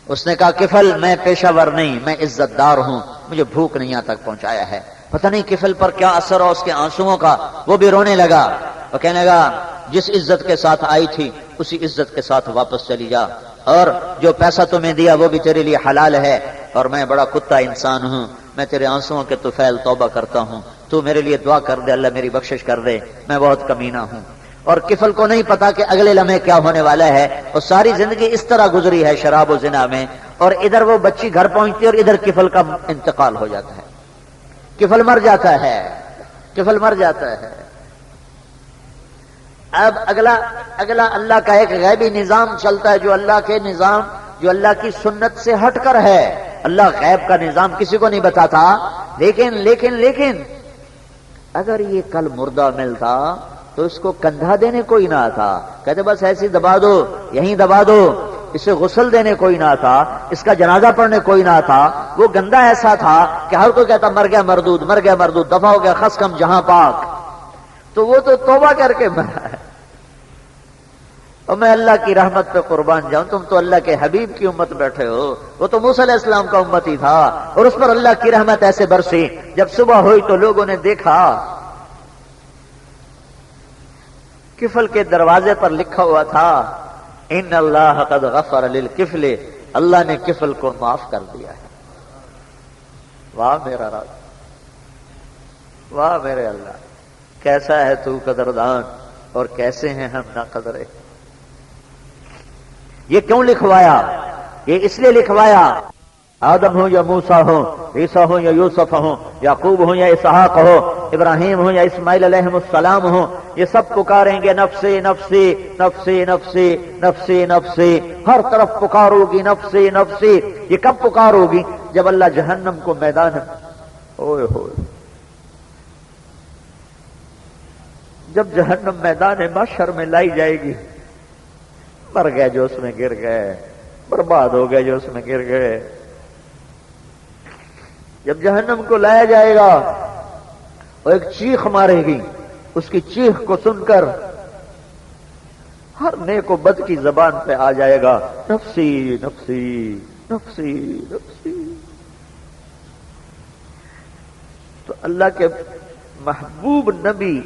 اس نے کہا کفل میں پیشہ ور نہیں، میں عزت دار ہوں، مجھے بھوک نے یہاں تک پہنچایا ہے۔ پتہ نہیں کفل پر کیا اثر ہو اس کے آنسوؤں کا، وہ بھی رونے لگا، وہ کہنے لگا جس عزت کے ساتھ آئی تھی اسی عزت کے ساتھ واپس چلی جا، اور جو پیسہ تمہیں دیا وہ بھی تیرے لیے حلال ہے، اور میں بڑا کتا انسان ہوں، میں تیرے آنسوؤں کے طفیل توبہ کرتا ہوں، تو میرے لیے دعا کر دے، اللہ میری بخشش کر دے، میں بہت کمینہ ہوں۔ اور کفل کو نہیں پتا کہ اگلے لمحے کیا ہونے والا ہے، اور ساری زندگی اس طرح گزری ہے شراب و زنا میں، اور ادھر وہ بچی گھر پہنچتی اور ادھر کفل کا انتقال ہو جاتا ہے، کفل مر جاتا ہے، کفل مر جاتا ہے۔ اب اگلا اللہ کا ایک غیبی نظام چلتا ہے، جو اللہ کے نظام، جو اللہ کی سنت سے ہٹ کر ہے۔ اللہ غیب کا نظام کسی کو نہیں بتاتا، لیکن اگر یہ کل مردہ ملتا تو اس کو کندھا دینے کوئی نہ تھا، کہتے بس ایسی دبا دو، یہیں دبا دو، اسے غسل دینے کوئی نہ تھا، اس کا جنازہ پڑھنے کوئی نہ تھا، وہ گندا ایسا تھا کہ ہر کوئی کہتا مر گیا مردود، مر گیا مردود، دفع ہو گیا، خس کم جہاں پاک. تو وہ تو توبہ کر کے مرا ہے. اور میں اللہ کی رحمت پہ قربان جاؤں، تم تو اللہ کے حبیب کی امت بیٹھے ہو. وہ تو موسیٰ علیہ السلام کا امتی تھا اور اس پر اللہ کی رحمت ایسے برسی. جب صبح ہوئی تو لوگوں نے دیکھا کفل کے دروازے پر لکھا ہوا تھا ان اللہ قد غفر للکفل، اللہ نے کفل کو معاف کر دیا ہے. واہ میرا رب، واہ میرے اللہ، کیسا ہے تو قدردان اور کیسے ہیں ہم نا قدرے. یہ کیوں لکھوایا؟ یہ اس لیے لکھوایا آدم ہو یا موسیٰ ہو، عیسیٰ ہو یا یوسف ہو، یعقوب ہو یا اسحاق ہو، ابراہیم ہو یا اسماعیل علیہ السلام ہو، یہ سب پکاریں گے نفسی نفسی نفسی نفسی نفسی نفسی. ہر طرف پکار ہوگی نفسی نفسی. یہ کب پکار ہوگی؟ جب اللہ جہنم کو میدان اوئے ہوئے، جب جہنم میدان محشر میں لائی جائے گی. مر گئے جو اس میں گر گئے، برباد ہو گئے جو اس میں گر گئے. جب جہنم کو لایا جائے گا اور ایک چیخ مارے گی، اس کی چیخ کو سن کر ہر نیک و بد کی زبان پہ آ جائے گا نفسی نفسی نفسی نفسی. تو اللہ کے محبوب نبی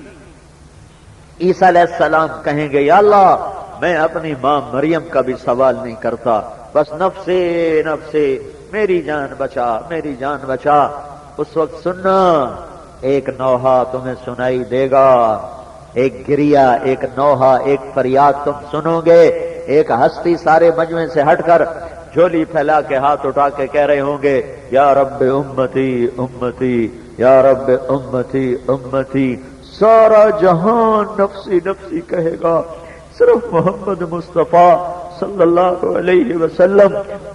عیسیٰ علیہ السلام کہیں گے یا اللہ میں اپنی ماں مریم کا بھی سوال نہیں کرتا، بس نفسی نفسی، میری جان بچا، میری جان بچا. اس وقت سننا ایک نوحہ تمہیں سنائی دے گا، ایک گریا، ایک نوحہ، ایک فریاد تم سنو گے. ایک ہستی سارے مجمع سے ہٹ کر جھولی پھیلا کے ہاتھ اٹھا کے کہہ رہے ہوں گے یا رب امتی امتی، یا رب امتی امتی. سارا جہان نفسی نفسی کہے گا، صرف محمد مصطفیٰ صلی اللہ علیہ وسلم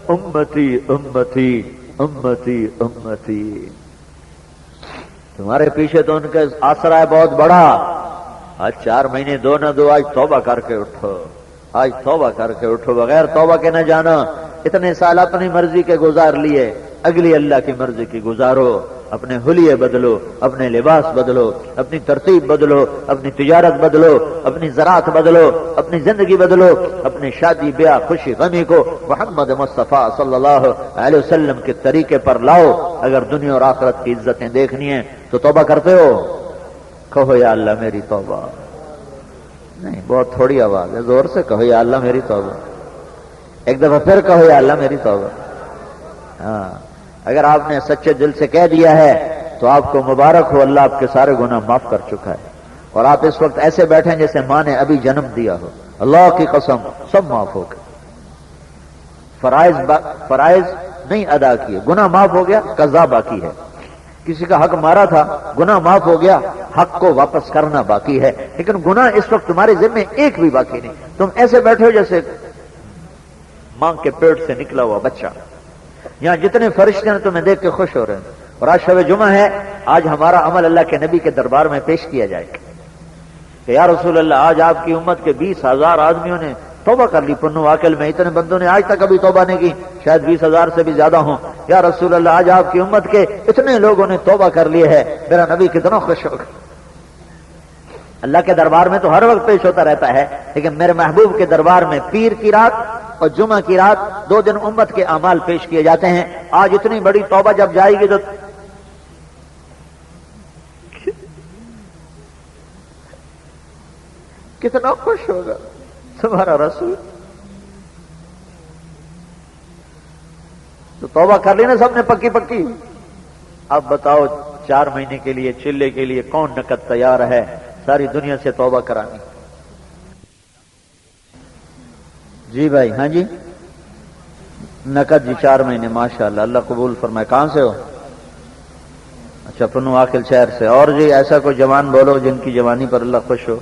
امتی امتی امتی امتی. تمہارے پیچھے تو ان کا آسرا ہے بہت بڑا. آج 4 مہینے دو نہ دو، آج توبہ کر کے اٹھو، آج توبہ کر کے اٹھو. بغیر توبہ کے نہ جانا. اتنے سال اپنی مرضی کے گزار لیے، اگلی اللہ کی مرضی کی گزارو. اپنے حلیے بدلو، اپنے لباس بدلو، اپنی ترتیب بدلو، اپنی تجارت بدلو، اپنی زراعت بدلو، اپنی زندگی بدلو، اپنی شادی بیاہ خوشی غمی کو محمد مصطفیٰ صلی اللہ علیہ وسلم کے طریقے پر لاؤ. اگر دنیا اور آخرت کی عزتیں دیکھنی ہیں تو توبہ کرتے ہو؟ کہو یا اللہ میری توبہ. نہیں، بہت تھوڑی آواز ہے، زور سے کہو یا اللہ میری توبہ. ایک دفعہ پھر کہو یا اللہ میری توبہ. ہاں، اگر آپ نے سچے دل سے کہہ دیا ہے تو آپ کو مبارک ہو، اللہ آپ کے سارے گناہ معاف کر چکا ہے. اور آپ اس وقت ایسے بیٹھیں جیسے ماں نے ابھی جنم دیا ہو. اللہ کی قسم سب معاف ہو گئے. فرائض نہیں ادا کیے، گناہ معاف ہو گیا، قضا باقی ہے. کسی کا حق مارا تھا، گناہ معاف ہو گیا، حق کو واپس کرنا باقی ہے. لیکن گناہ اس وقت تمہارے ذمہ ایک بھی باقی نہیں. تم ایسے بیٹھے ہو جیسے ماں کے پیٹ سے نکلا ہوا بچہ. یہاں جتنے فرشتے ہیں تمہیں دیکھ کے خوش ہو رہے ہیں. اور آج شب جمعہ ہے، آج ہمارا عمل اللہ کے نبی کے دربار میں پیش کیا جائے کہ یا رسول اللہ آج آپ کی امت کے 20,000 آدمیوں نے توبہ کر لی. پنو واکل میں اتنے بندوں نے آج تک ابھی توبہ نہیں کی، شاید 20,000 سے بھی زیادہ ہوں. یا رسول اللہ آج آپ کی امت کے اتنے لوگوں نے توبہ کر لی ہے، میرا نبی کتنا خوش ہوگا. اللہ کے دربار میں تو ہر وقت پیش ہوتا رہتا ہے، لیکن میرے محبوب کے دربار میں پیر کی رات اور جمعہ کی رات 2 دن امت کے اعمال پیش کیے جاتے ہیں. آج اتنی بڑی توبہ جب جائے گی تو کتنا خوش ہوگا تمہارا رسول. تو توبہ کر لی نا سب نے پکی پکی. اب بتاؤ 4 مہینے کے لیے چلے کے لیے کون نقد تیار ہے ساری دنیا سے توبہ کرانی؟ جی بھائی. ہاں جی نقد جی 4 مہینے ماشاءاللہ، اللہ قبول فرمائے. کہاں سے ہو؟ اچھا پنو واکل شہر سے. اور جی ایسا کوئی جوان بولو جن کی جوانی پر اللہ خوش ہو.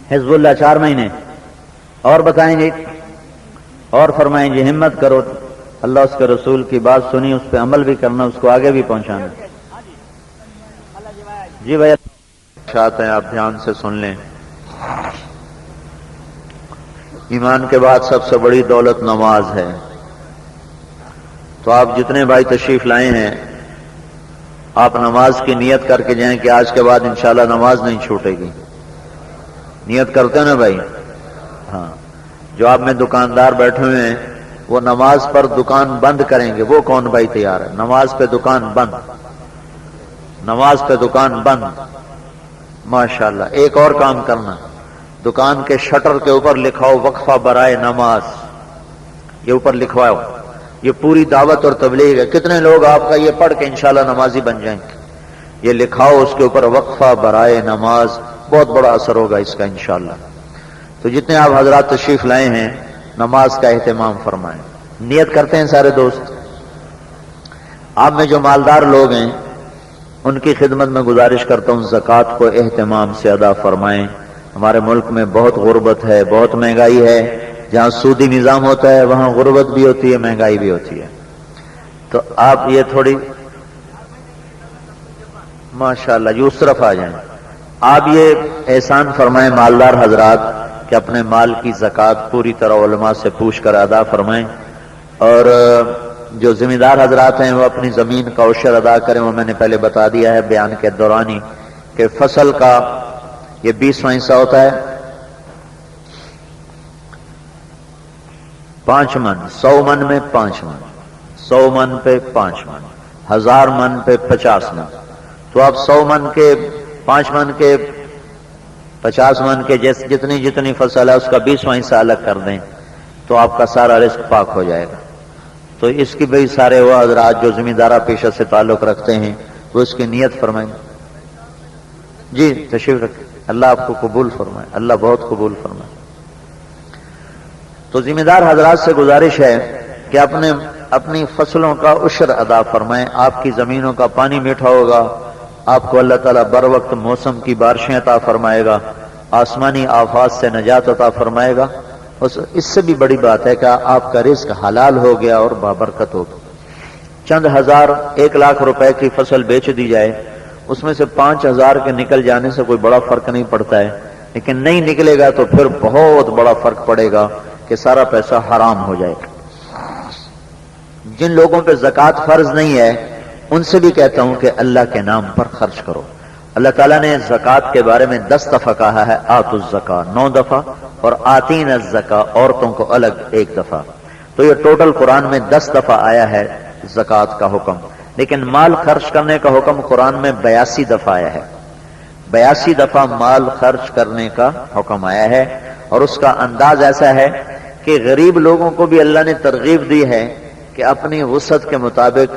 حزب اللہ 4 مہینے. اور بتائیں جی، اور فرمائیں جی. ہمت کرو، اللہ اس کے رسول کی بات سنی، اس پہ عمل بھی کرنا، اس کو آگے بھی پہنچانا. جی بھائی چاہتے ہیں آپ دھیان سے سن لیں. ایمان کے بعد سب سے بڑی دولت نماز ہے. تو آپ جتنے بھائی تشریف لائے ہیں آپ نماز کی نیت کر کے جائیں کہ آج کے بعد انشاءاللہ نماز نہیں چھوٹے گی. نیت کرتے ہیں نا بھائی؟ ہاں. جو آپ میں دکاندار بیٹھے ہوئے ہیں وہ نماز پر دکان بند کریں گے، وہ کون بھائی تیار ہے؟ نماز پہ دکان بند، نماز پہ دکان بند. ماشاءاللہ. ایک اور کام کرنا، دکان کے شٹر کے اوپر لکھاؤ وقفہ برائے نماز. یہ اوپر لکھواؤ، یہ پوری دعوت اور تبلیغ ہے. کتنے لوگ آپ کا یہ پڑھ کے انشاءاللہ نمازی بن جائیں گے؟ یہ لکھاؤ اس کے اوپر وقفہ برائے نماز. بہت بڑا اثر ہوگا اس کا انشاءاللہ. تو جتنے آپ حضرات تشریف لائے ہیں نماز کا اہتمام فرمائیں. نیت کرتے ہیں سارے دوست؟ آپ میں جو مالدار لوگ ہیں ان کی خدمت میں گزارش کرتا ہوں زکوٰۃ کو اہتمام سے ادا فرمائیں. ہمارے ملک میں بہت غربت ہے، بہت مہنگائی ہے. جہاں سودی نظام ہوتا ہے وہاں غربت بھی ہوتی ہے، مہنگائی بھی ہوتی ہے. تو آپ یہ تھوڑی ماشاءاللہ جو اس طرف آ جائیں. آپ یہ احسان فرمائیں مالدار حضرات کہ اپنے مال کی زکوٰۃ پوری طرح علماء سے پوچھ کر ادا فرمائیں. اور جو ذمہ دار حضرات ہیں وہ اپنی زمین کا عشر ادا کریں. وہ میں نے پہلے بتا دیا ہے بیان کے دوران ہی کہ فصل کا یہ 20واں حصہ ہوتا ہے 5 من. 100 من میں 5 من، 100 من پہ 5 من، 1000 من پہ 50 من. تو آپ 100 من کے 5 من کے 50 من کے جتنی جتنی فصل ہے اس کا 20واں حصہ الگ کر دیں تو آپ کا سارا رزق پاک ہو جائے گا. تو اس کی بھئی سارے وہ حضرات جو ذمہ دارہ پیشہ سے تعلق رکھتے ہیں وہ اس کی نیت فرمائیں. جی تشریف رکھیں. اللہ آپ کو قبول فرمائے، اللہ بہت قبول فرمائے. تو ذمہ دار حضرات سے گزارش ہے کہ اپنی فصلوں کا عشر ادا فرمائیں. آپ کی زمینوں کا پانی میٹھا ہوگا، آپ کو اللہ تعالیٰ بر وقت موسم کی بارشیں عطا فرمائے گا، آسمانی آفات سے نجات عطا فرمائے گا. اس سے بھی بڑی بات ہے کہ آپ کا رزق حلال ہو گیا اور بابرکت ہو گیا. چند ہزار 1 لاکھ روپے کی فصل بیچ دی جائے، اس میں سے 5000 کے نکل جانے سے کوئی بڑا فرق نہیں پڑتا ہے، لیکن نہیں نکلے گا تو پھر بہت بڑا فرق پڑے گا کہ سارا پیسہ حرام ہو جائے گا. جن لوگوں پہ زکوٰۃ فرض نہیں ہے ان سے بھی کہتا ہوں کہ اللہ کے نام پر خرچ کرو. اللہ تعالیٰ نے زکوٰۃ کے بارے میں 10 دفعہ کہا ہے، آتوا الزکاۃ 9 دفعہ اور آتین الزکاۃ عورتوں کو الگ 1 دفعہ. تو یہ ٹوٹل قرآن میں 10 دفعہ آیا ہے زکوٰۃ کا حکم. لیکن مال خرچ کرنے کا حکم قرآن میں 82 دفعہ آیا ہے. 82 دفعہ مال خرچ کرنے کا حکم آیا ہے. اور اس کا انداز ایسا ہے کہ غریب لوگوں کو بھی اللہ نے ترغیب دی ہے کہ اپنی وسعت کے مطابق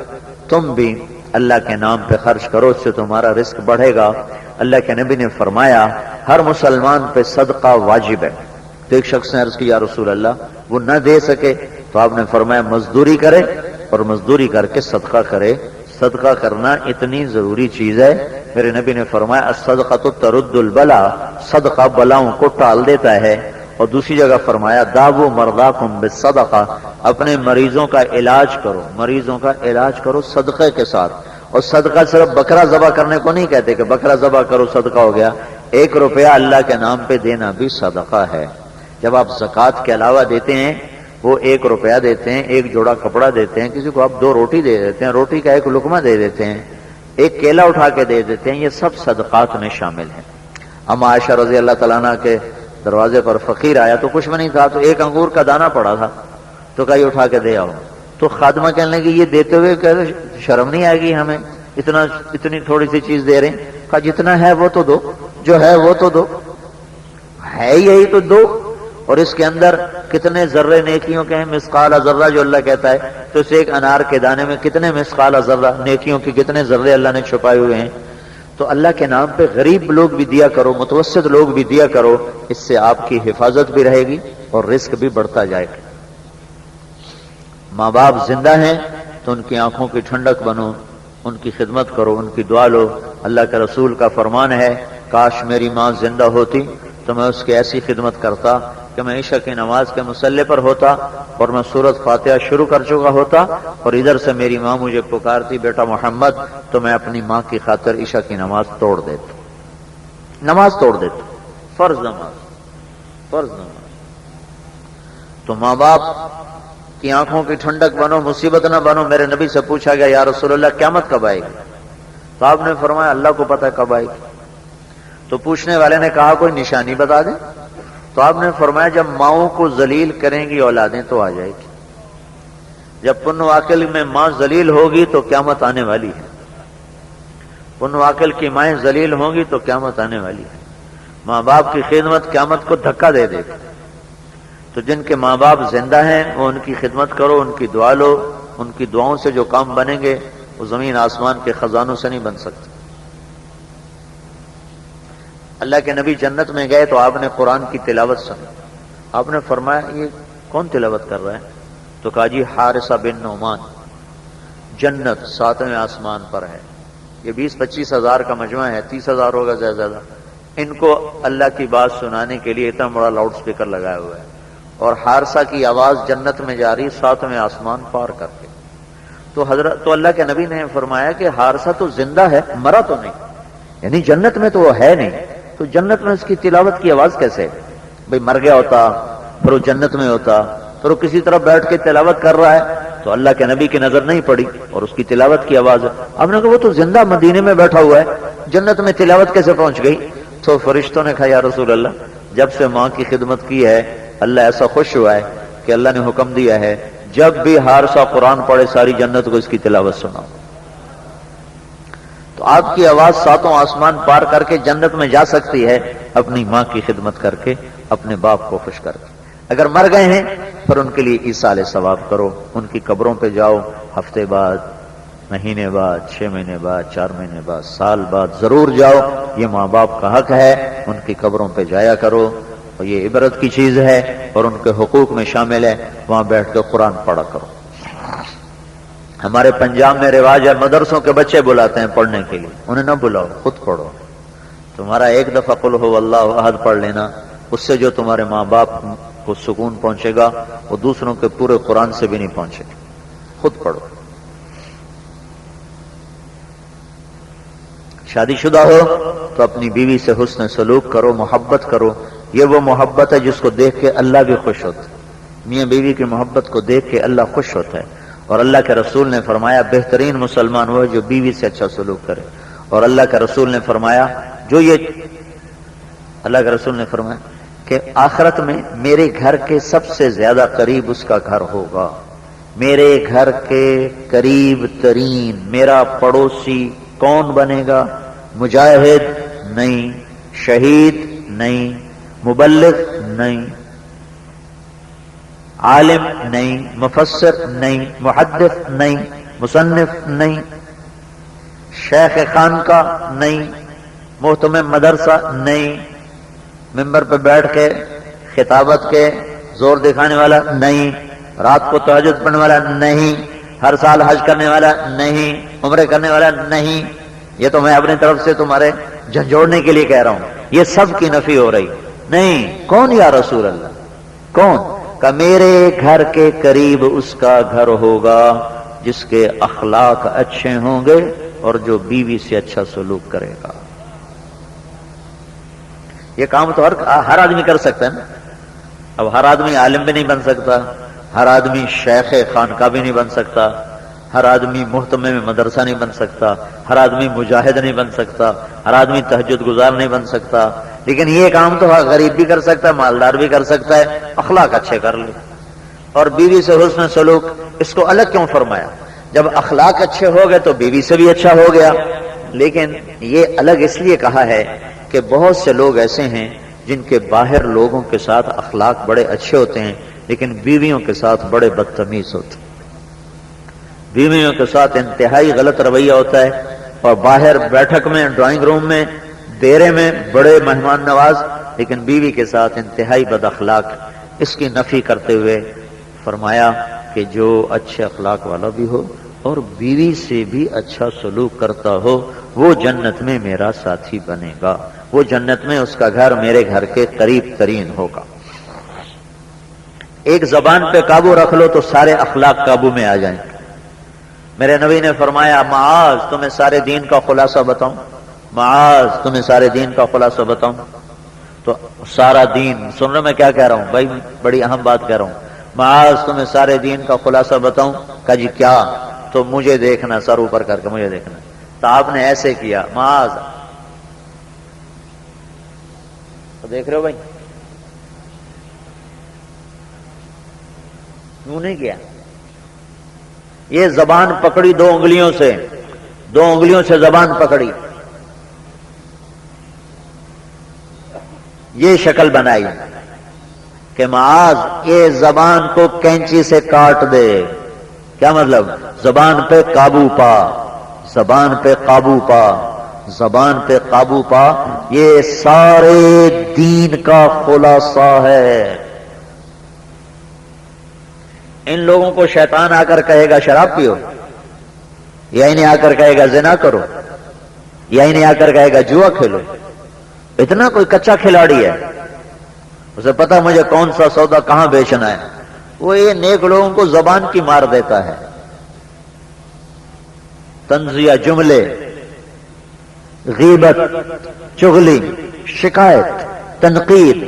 تم بھی اللہ کے نام پہ خرچ کرو، اس سے تمہارا رزق بڑھے گا. اللہ کے نبی نے فرمایا ہر مسلمان پہ صدقہ واجب ہے. تو ایک شخص نے عرض کی یا رسول اللہ وہ نہ دے سکے، تو آپ نے فرمایا مزدوری کرے اور مزدوری کر کے صدقہ کرے. صدقہ کرنا اتنی ضروری چیز ہے. میرے نبی نے فرمایا الصدقۃ ترد البلا، صدقہ بلاؤں کو ٹال دیتا ہے. اور دوسری جگہ فرمایا داووا مرضاکم بالصدقہ، اپنے مریضوں کا علاج کرو، مریضوں کا علاج کرو صدقے کے ساتھ. اور صدقہ صرف بکرا ذبح کرنے کو نہیں کہتے کہ بکرا ذبح کرو صدقہ ہو گیا. 1 روپیہ اللہ کے نام پہ دینا بھی صدقہ ہے. جب آپ زکوٰۃ کے علاوہ دیتے ہیں، وہ 1 روپیہ دیتے ہیں، 1 جوڑا کپڑا دیتے ہیں، کسی کو آپ 2 روٹی دے دیتے ہیں، روٹی کا 1 لقمہ دے دیتے ہیں، 1 کیلا اٹھا کے دے دیتے ہیں، یہ سب صدقات میں شامل ہیں. اما عائشہ رضی اللہ تعالیٰ عنہ کے دروازے پر فقیر آیا تو کچھ بھی نہیں تھا، تو 1 انگور کا دانہ پڑا تھا، تو کہا یہ اٹھا کے دے آؤ. تو خادمہ کہنے لگی یہ دیتے ہوئے شرم نہیں آئے گی ہمیں، اتنی تھوڑی سی چیز دے رہے ہیں. کہا جتنا ہے وہ تو دو، جو ہے وہ تو دو، ہے یہی تو دو. اور اس کے اندر کتنے ذرے نیکیوں کے ہیں، مثقال ذرہ جو اللہ کہتا ہے، تو اس 1 انار کے دانے میں کتنے مثقال ذرہ نیکیوں کی کتنے ذرے اللہ نے چھپائے ہوئے ہیں. تو اللہ کے نام پہ غریب لوگ بھی دیا کرو، متوسط لوگ بھی دیا کرو، اس سے آپ کی حفاظت بھی رہے گی اور رزق بھی بڑھتا جائے گا. ماں باپ زندہ ہیں تو ان کی آنکھوں کی ٹھنڈک بنو، ان کی خدمت کرو، ان کی دعا لو. اللہ کے رسول کا فرمان ہے کاش میری ماں زندہ ہوتی تو میں اس کی ایسی خدمت کرتا کہ میں عشاء کی نماز کے مصلی پر ہوتا اور میں سورۃ فاتحہ شروع کر چکا ہوتا اور ادھر سے میری ماں مجھے پکارتی بیٹا محمد، تو میں اپنی ماں کی خاطر عشاء کی نماز توڑ دیتا، نماز توڑ دیتا، فرض نماز. تو ماں باپ کی آنکھوں کی ٹھنڈک بنو، مصیبت نہ بنو۔ میرے نبی سے پوچھا گیا یا رسول اللہ قیامت کب آئے گی؟ تو آپ نے فرمایا اللہ کو پتہ ہے کب آئے گی۔ تو پوچھنے والے نے کہا کوئی نشانی بتا دیں؟ تو آپ نے فرمایا جب ماؤں کو ذلیل کریں گی اولادیں تو آ جائے گی۔ جب پن واقل میں ماں ذلیل ہوگی تو قیامت آنے والی ہے۔ پن واقل کی مائیں ذلیل ہوں گی تو قیامت آنے والی ہے۔ ماں باپ کی خدمت قیامت کو دھکا دے دے گی۔ تو جن کے ماں باپ زندہ ہیں وہ ان کی خدمت کرو، ان کی دعا لو، ان کی دعاؤں سے جو کام بنیں گے وہ زمین آسمان کے خزانوں سے نہیں بن سکتے۔ اللہ کے نبی جنت میں گئے تو آپ نے قرآن کی تلاوت سنی۔ آپ نے فرمایا یہ کون تلاوت کر رہا ہے؟ تو کہا جی حارثہ بن نعمان، جنت 7ویں آسمان پر ہے۔ یہ 20-25 ہزار کا مجمع ہے، 30,000 ہوگا زیادہ۔ ان کو اللہ کی بات سنانے کے لیے اتنا بڑا لاؤڈ سپیکر لگایا ہوا ہے، اور حارثہ کی آواز جنت میں جاری 7ویں آسمان پار کر کے۔ تو اللہ کے نبی نے فرمایا کہ حارثہ تو زندہ ہے، مرا تو نہیں، یعنی جنت میں تو وہ ہے نہیں، تو جنت میں اس کی تلاوت کی آواز کیسے؟ بھئی مر گیا ہوتا پھر وہ جنت میں ہوتا، پھر وہ کسی طرح بیٹھ کے تلاوت کر رہا ہے تو اللہ کے نبی کی نظر نہیں پڑی اور اس کی تلاوت کی آواز ہے۔ آپ نے کہا وہ تو زندہ مدینے میں بیٹھا ہوا ہے، جنت میں تلاوت کیسے پہنچ گئی؟ تو فرشتوں نے کہا یا رسول اللہ جب سے ماں کی خدمت کی ہے اللہ ایسا خوش ہوا ہے کہ اللہ نے حکم دیا ہے جب بھی حارثہ قرآن پڑھے ساری جنت کو اس کی تلاوت سناؤ۔ تو آپ کی آواز 7 آسمان پار کر کے جنت میں جا سکتی ہے اپنی ماں کی خدمت کر کے، اپنے باپ کو خوش کر کے۔ اگر مر گئے ہیں پھر ان کے لیے ایصال ثواب کرو، ان کی قبروں پہ جاؤ، ہفتے بعد، مہینے بعد، 6 مہینے بعد، 4 مہینے بعد، سال بعد ضرور جاؤ۔ یہ ماں باپ کا حق ہے، ان کی قبروں پہ جایا کرو، اور یہ عبرت کی چیز ہے اور ان کے حقوق میں شامل ہے، وہاں بیٹھ کے قرآن پڑھا کرو۔ ہمارے پنجاب میں رواج ہے مدرسوں کے بچے بلاتے ہیں پڑھنے کے لیے، انہیں نہ بلاؤ، خود پڑھو۔ تمہارا ایک دفعہ قل ہو اللہ احد پڑھ لینا، اس سے جو تمہارے ماں باپ کو سکون پہنچے گا وہ دوسروں کے پورے قرآن سے بھی نہیں پہنچے گا۔ خود پڑھو۔ شادی شدہ ہو تو اپنی بیوی سے حسن سلوک کرو، محبت کرو۔ یہ وہ محبت ہے جس کو دیکھ کے اللہ بھی خوش ہوتا ہے۔ میاں بیوی کی محبت کو دیکھ کے اللہ خوش ہوتا ہے، اور اللہ کے رسول نے فرمایا بہترین مسلمان وہ ہے جو بیوی سے اچھا سلوک کرے، اور اللہ کے رسول نے فرمایا اللہ کے رسول نے فرمایا کہ آخرت میں میرے گھر کے سب سے زیادہ قریب اس کا گھر ہوگا۔ میرے گھر کے قریب ترین میرا پڑوسی کون بنے گا؟ مجاہد نہیں، شہید نہیں، مبلغ نہیں، عالم نہیں، مفسر نہیں، محدث نہیں، مصنف نہیں، شیخ خانقاہ نہیں، محتمم مدرسہ نہیں، ممبر پہ بیٹھ کے خطابت کے زور دکھانے والا نہیں، رات کو تہجد پڑھنے والا نہیں، ہر سال حج کرنے والا نہیں، عمرے کرنے والا نہیں۔ یہ تو میں اپنی طرف سے تمہارے جھنجھوڑنے کے لیے کہہ رہا ہوں، یہ سب کی نفی ہو رہی نہیں۔ کون یا رسول اللہ؟ کون؟ کہ میرے گھر کے قریب اس کا گھر ہوگا جس کے اخلاق اچھے ہوں گے اور جو بیوی سے اچھا سلوک کرے گا۔ یہ کام تو ہر آدمی کر سکتا ہے نا۔ اب ہر آدمی عالم بھی نہیں بن سکتا، ہر آدمی شیخ خانقاہ بھی نہیں بن سکتا، ہر آدمی محتمم مدرسہ نہیں بن سکتا، ہر آدمی مجاہد نہیں بن سکتا، ہر آدمی تہجد گزار نہیں بن سکتا، لیکن یہ کام تو غریب بھی کر سکتا ہے، مالدار بھی کر سکتا ہے، اخلاق اچھے کر لے۔ اور بیوی سے حسن سلوک اس کو الگ کیوں فرمایا؟ جب اخلاق اچھے ہو گئے تو بیوی سے بھی اچھا ہو گیا، لیکن یہ الگ اس لیے کہا ہے کہ بہت سے لوگ ایسے ہیں جن کے باہر لوگوں کے ساتھ اخلاق بڑے اچھے ہوتے ہیں لیکن بیویوں کے ساتھ بڑے بدتمیز ہوتے ہیں، بیویوں کے ساتھ انتہائی غلط رویہ ہوتا ہے، اور باہر بیٹھک میں، ڈرائنگ روم میں، دیرے میں بڑے مہمان نواز، لیکن بیوی کے ساتھ انتہائی بد اخلاق۔ اس کی نفی کرتے ہوئے فرمایا کہ جو اچھے اخلاق والا بھی ہو اور بیوی سے بھی اچھا سلوک کرتا ہو وہ جنت میں میرا ساتھی بنے گا، وہ جنت میں اس کا گھر میرے گھر کے قریب ترین ہوگا۔ ایک زبان پہ قابو رکھ لو تو سارے اخلاق قابو میں آ جائیں۔ میرے نبی نے فرمایا معاذ تمہیں سارے دین کا خلاصہ بتاؤں، معاذ تمہیں سارے دین کا خلاصہ بتاؤں۔ تو سارا دین سن رہے میں کیا کہہ رہا ہوں بھائی، بڑی اہم بات کہہ رہا ہوں۔ معاذ تمہیں سارے دین کا خلاصہ بتاؤں؟ کہا جی کیا؟ تو مجھے دیکھنا، سر اوپر کر کے مجھے دیکھنا۔ تو آپ نے ایسے کیا، معاذ تو دیکھ رہے ہو بھائی، کیوں نہیں کیا؟ یہ زبان پکڑی دو انگلیوں سے زبان پکڑی، یہ شکل بنائی کہ معاذ یہ زبان کو کینچی سے کاٹ دے۔ کیا مطلب؟ زبان پہ قابو پا، زبان پہ قابو پا، زبان پہ قابو پا۔ یہ سارے دین کا خلاصہ ہے۔ ان لوگوں کو شیطان آ کر کہے گا شراب پیو، یا انہیں آ کر کہے گا زنا کرو، یا انہیں آ کر کہے گا جوا کھیلو۔ اتنا کوئی کچا کھلاڑی ہے، اسے پتا مجھے کون سا سودا کہاں بیچنا ہے، وہ یہ نیک لوگوں کو زبان کی مار دیتا ہے۔ طنزیہ جملے، غیبت، چغلی، شکایت، تنقید،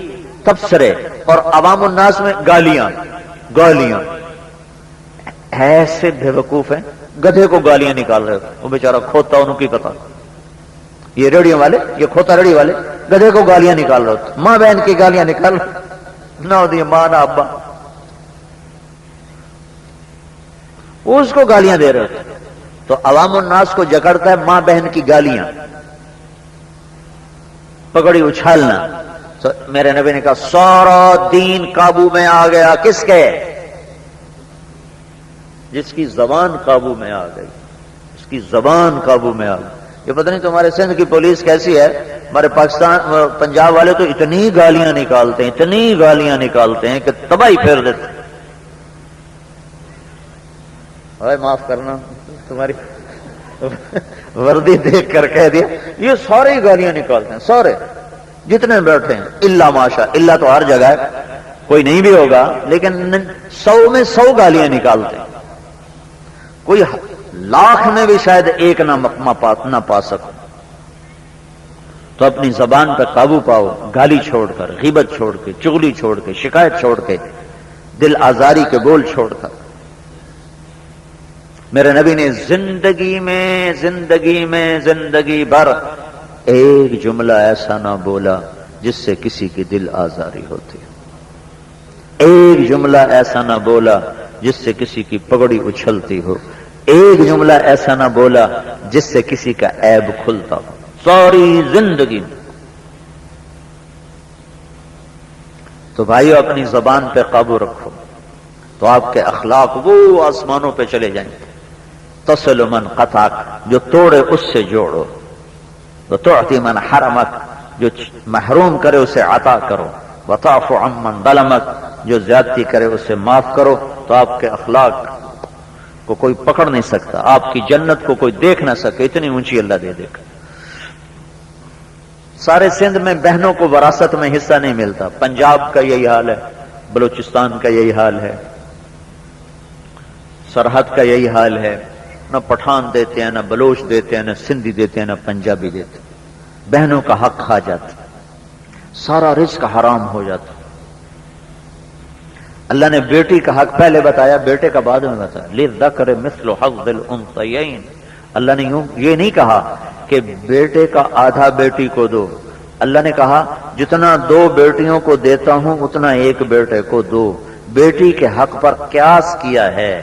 تبصرے، اور عوام الناس میں گالیاں۔ ایسے بے وقوف ہیں، گدھے کو گالیاں نکال رہے ہو، وہ بیچارہ کھوتا انہوں کی پتا۔ یہ ریڑیوں والے، یہ کھوتا ریڑی والے گدھے کو گالیاں نکال رہے ہو، ماں بہن کی گالیاں نکال نہ ہوتی، ماں نہ ابا، وہ اس کو گالیاں دے رہے ہوتے۔ تو عوام الناس کو جکڑتا ہے ماں بہن کی گالیاں، پکڑی اچھالنا۔ تو میرے نبی نے کہا سارا دین قابو میں آ گیا، کس کے؟ جس کی زبان قابو میں آ گئی، اس کی زبان قابو میں آ گئی۔ یہ پتہ نہیں تمہارے سندھ کی پولیس کیسی ہے، ہمارے پاکستان پنجاب والے تو اتنی گالیاں نکالتے ہیں کہ تباہی پھیر دیتے۔ معاف کرنا، تمہاری وردی دیکھ کر کہہ دیا، یہ سارے ہی گالیاں نکالتے ہیں، سارے جتنے بیٹھے ہیں، الا ماشا، الا تو ہر جگہ ہے، کوئی نہیں بھی ہوگا، لیکن 100 میں 100 گالیاں نکالتے ہیں، کوئی لاکھ میں بھی شاید ایک نہ پا سکو۔ تو اپنی زبان پر قابو پاؤ، گالی چھوڑ کر، غیبت چھوڑ کے، چغلی چھوڑ کے، شکایت چھوڑ کے، دل آزاری کے بول چھوڑ کر۔ میرے نبی نے زندگی بھر ایک جملہ ایسا نہ بولا جس سے کسی کی دل آزاری ہوتی، ایک جملہ ایسا نہ بولا جس سے کسی کی پگڑی اچھلتی ہو، ایک جملہ ایسا نہ بولا جس سے کسی کا عیب کھلتا ہو، ساری زندگی۔ تو بھائیو اپنی زبان پہ قابو رکھو تو آپ کے اخلاق وہ آسمانوں پہ چلے جائیں گے۔ تصل من قطعک، جو توڑے اس سے جوڑو، وتعطی من حرمک، جو محروم کرے اسے عطا کرو، وتعفو عن من ظلمک، جو زیادتی کرے اسے معاف کرو۔ تو آپ کے اخلاق کو کوئی پکڑ نہیں سکتا، آپ کی جنت کو کوئی دیکھ نہ سکے، اتنی اونچی اللہ دے دے گا۔ سارے سندھ میں بہنوں کو وراثت میں حصہ نہیں ملتا، پنجاب کا یہی حال ہے، بلوچستان کا یہی حال ہے، سرحد کا یہی حال ہے، نہ پٹھان دیتے ہیں، نہ بلوچ دیتے ہیں، نہ سندھی دیتے ہیں، نہ پنجابی دیتے ہیں، بہنوں کا حق کھا جاتا، سارا رزق حرام ہو جاتا۔ اللہ نے بیٹی کا حق پہلے بتایا، بیٹے کا بعد میں بتایا، للذکر مثل حظ الانثیین۔ اللہ نے یہ نہیں کہا کہ بیٹے کا آدھا بیٹی کو دو، اللہ نے کہا جتنا 2 بیٹیوں کو دیتا ہوں اتنا 1 بیٹے کو دو۔ بیٹی کے حق پر قیاس کیا ہے،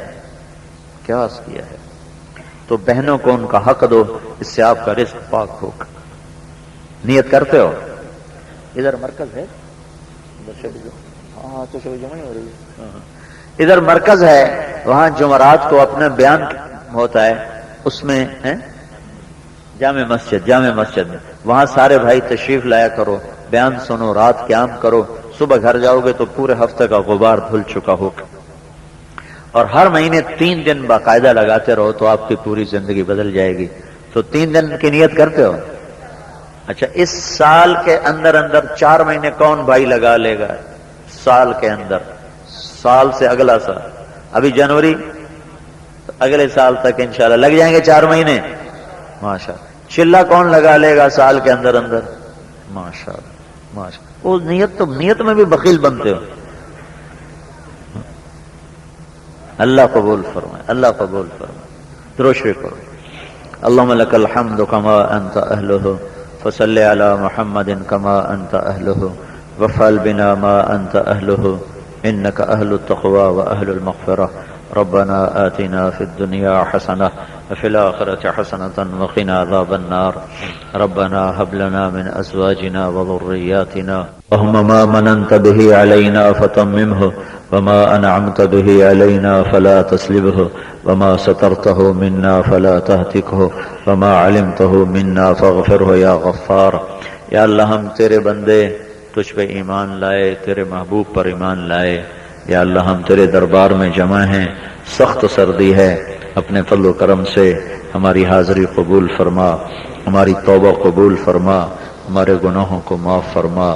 قیاس کیا ہے۔ تو بہنوں کو ان کا حق دو، اس سے آپ کا رزق پاک ہوگا۔ نیت کرتے ہو؟ ادھر مرکز ہے، ہاں تو شبی جمع ہی ہو رہی ہے، ادھر مرکز ہے، وہاں جمعرات کو اپنا بیان ہوتا ہے، اس میں جامع مسجد میں، وہاں سارے بھائی تشریف لایا کرو، بیان سنو، رات قیام کرو، صبح گھر جاؤ گے تو پورے ہفتے کا غبار دھل چکا ہوگا۔ اور ہر مہینے 3 دن باقاعدہ لگاتے رہو تو آپ کی پوری زندگی بدل جائے گی۔ تو 3 دن کی نیت کرتے ہو؟ اچھا، اس سال کے اندر 4 مہینے کون بھائی لگا لے گا؟ سال کے اندر، سال سے اگلا سال، ابھی جنوری، اگلے سال تک انشاءاللہ لگ جائیں گے 4 مہینے، ماشاءاللہ۔ چلہ کون لگا لے گا سال کے اندر؟ ماشاءاللہ، ماشاءاللہ۔ وہ نیت میں بھی بخیل بنتے ہو، اللہ قبول فرمائے، اللہ قبول فرمائے۔ درود شریف پڑھو۔ اللهم لك الحمد كما انت اهله فصل على محمد كما انت اهله وافعل بنا ما انت اهله انك اهل التقوى واهل المغفرة ربنا آتنا في الدنيا حسنة وفي الآخرة حسنة وقنا عذاب النار ربنا هب لنا من أزواجنا وذرياتنا وهم ما مننت به علينا فتممه وما أنعمت به علينا فلا تسلبه وما سترته منا فلا تهتكه وما علمته منا فاغفره يا غفار۔ یا اللہ ہم تیرے بندے تجھ پہ ایمان لائے، تیرے محبوب پر ایمان لائے، یا اللہ ہم تیرے دربار میں جمع ہیں، سخت سردی ہے، اپنے فضل و کرم سے ہماری حاضری قبول فرما، ہماری توبہ قبول فرما، ہمارے گناہوں کو معاف فرما،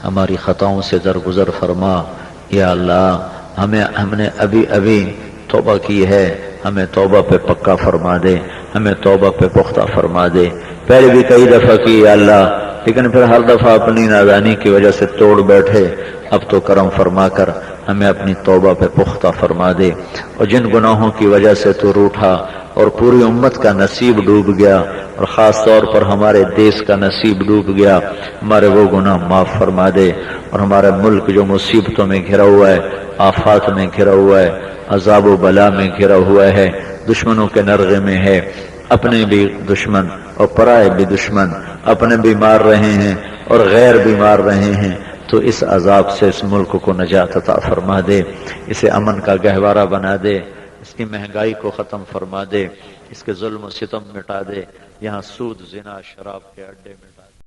ہماری خطاؤں سے درگزر فرما۔ یا اللہ ہم نے ابھی توبہ کی ہے، ہمیں توبہ پہ پکا فرما دے، ہمیں توبہ پہ پختہ فرما دے۔ پہلے بھی کئی دفعہ کی یا اللہ، لیکن پھر ہر دفعہ اپنی نادانی کی وجہ سے توڑ بیٹھے، اب تو کرم فرما کر ہمیں اپنی توبہ پہ پختہ فرما دے۔ اور جن گناہوں کی وجہ سے تو روٹھا اور پوری امت کا نصیب ڈوب گیا، اور خاص طور پر ہمارے دیس کا نصیب ڈوب گیا، ہمارے وہ گناہ معاف فرما دے۔ اور ہمارا ملک جو مصیبتوں میں گھرا ہوا ہے، آفات میں گھرا ہوا ہے، عذاب و بلا میں گھرا ہوا ہے، دشمنوں کے نرغے میں ہے، اپنے بھی دشمن اور پرائے بھی دشمن، اپنے بھی مار رہے ہیں اور غیر بھی مار رہے ہیں، تو اس عذاب سے اس ملک کو نجات عطا فرما دے، اسے امن کا گہوارہ بنا دے، اس کی مہنگائی کو ختم فرما دے، اس کے ظلم و ستم مٹا دے، یہاں سود، زنا، شراب کے اڈے میں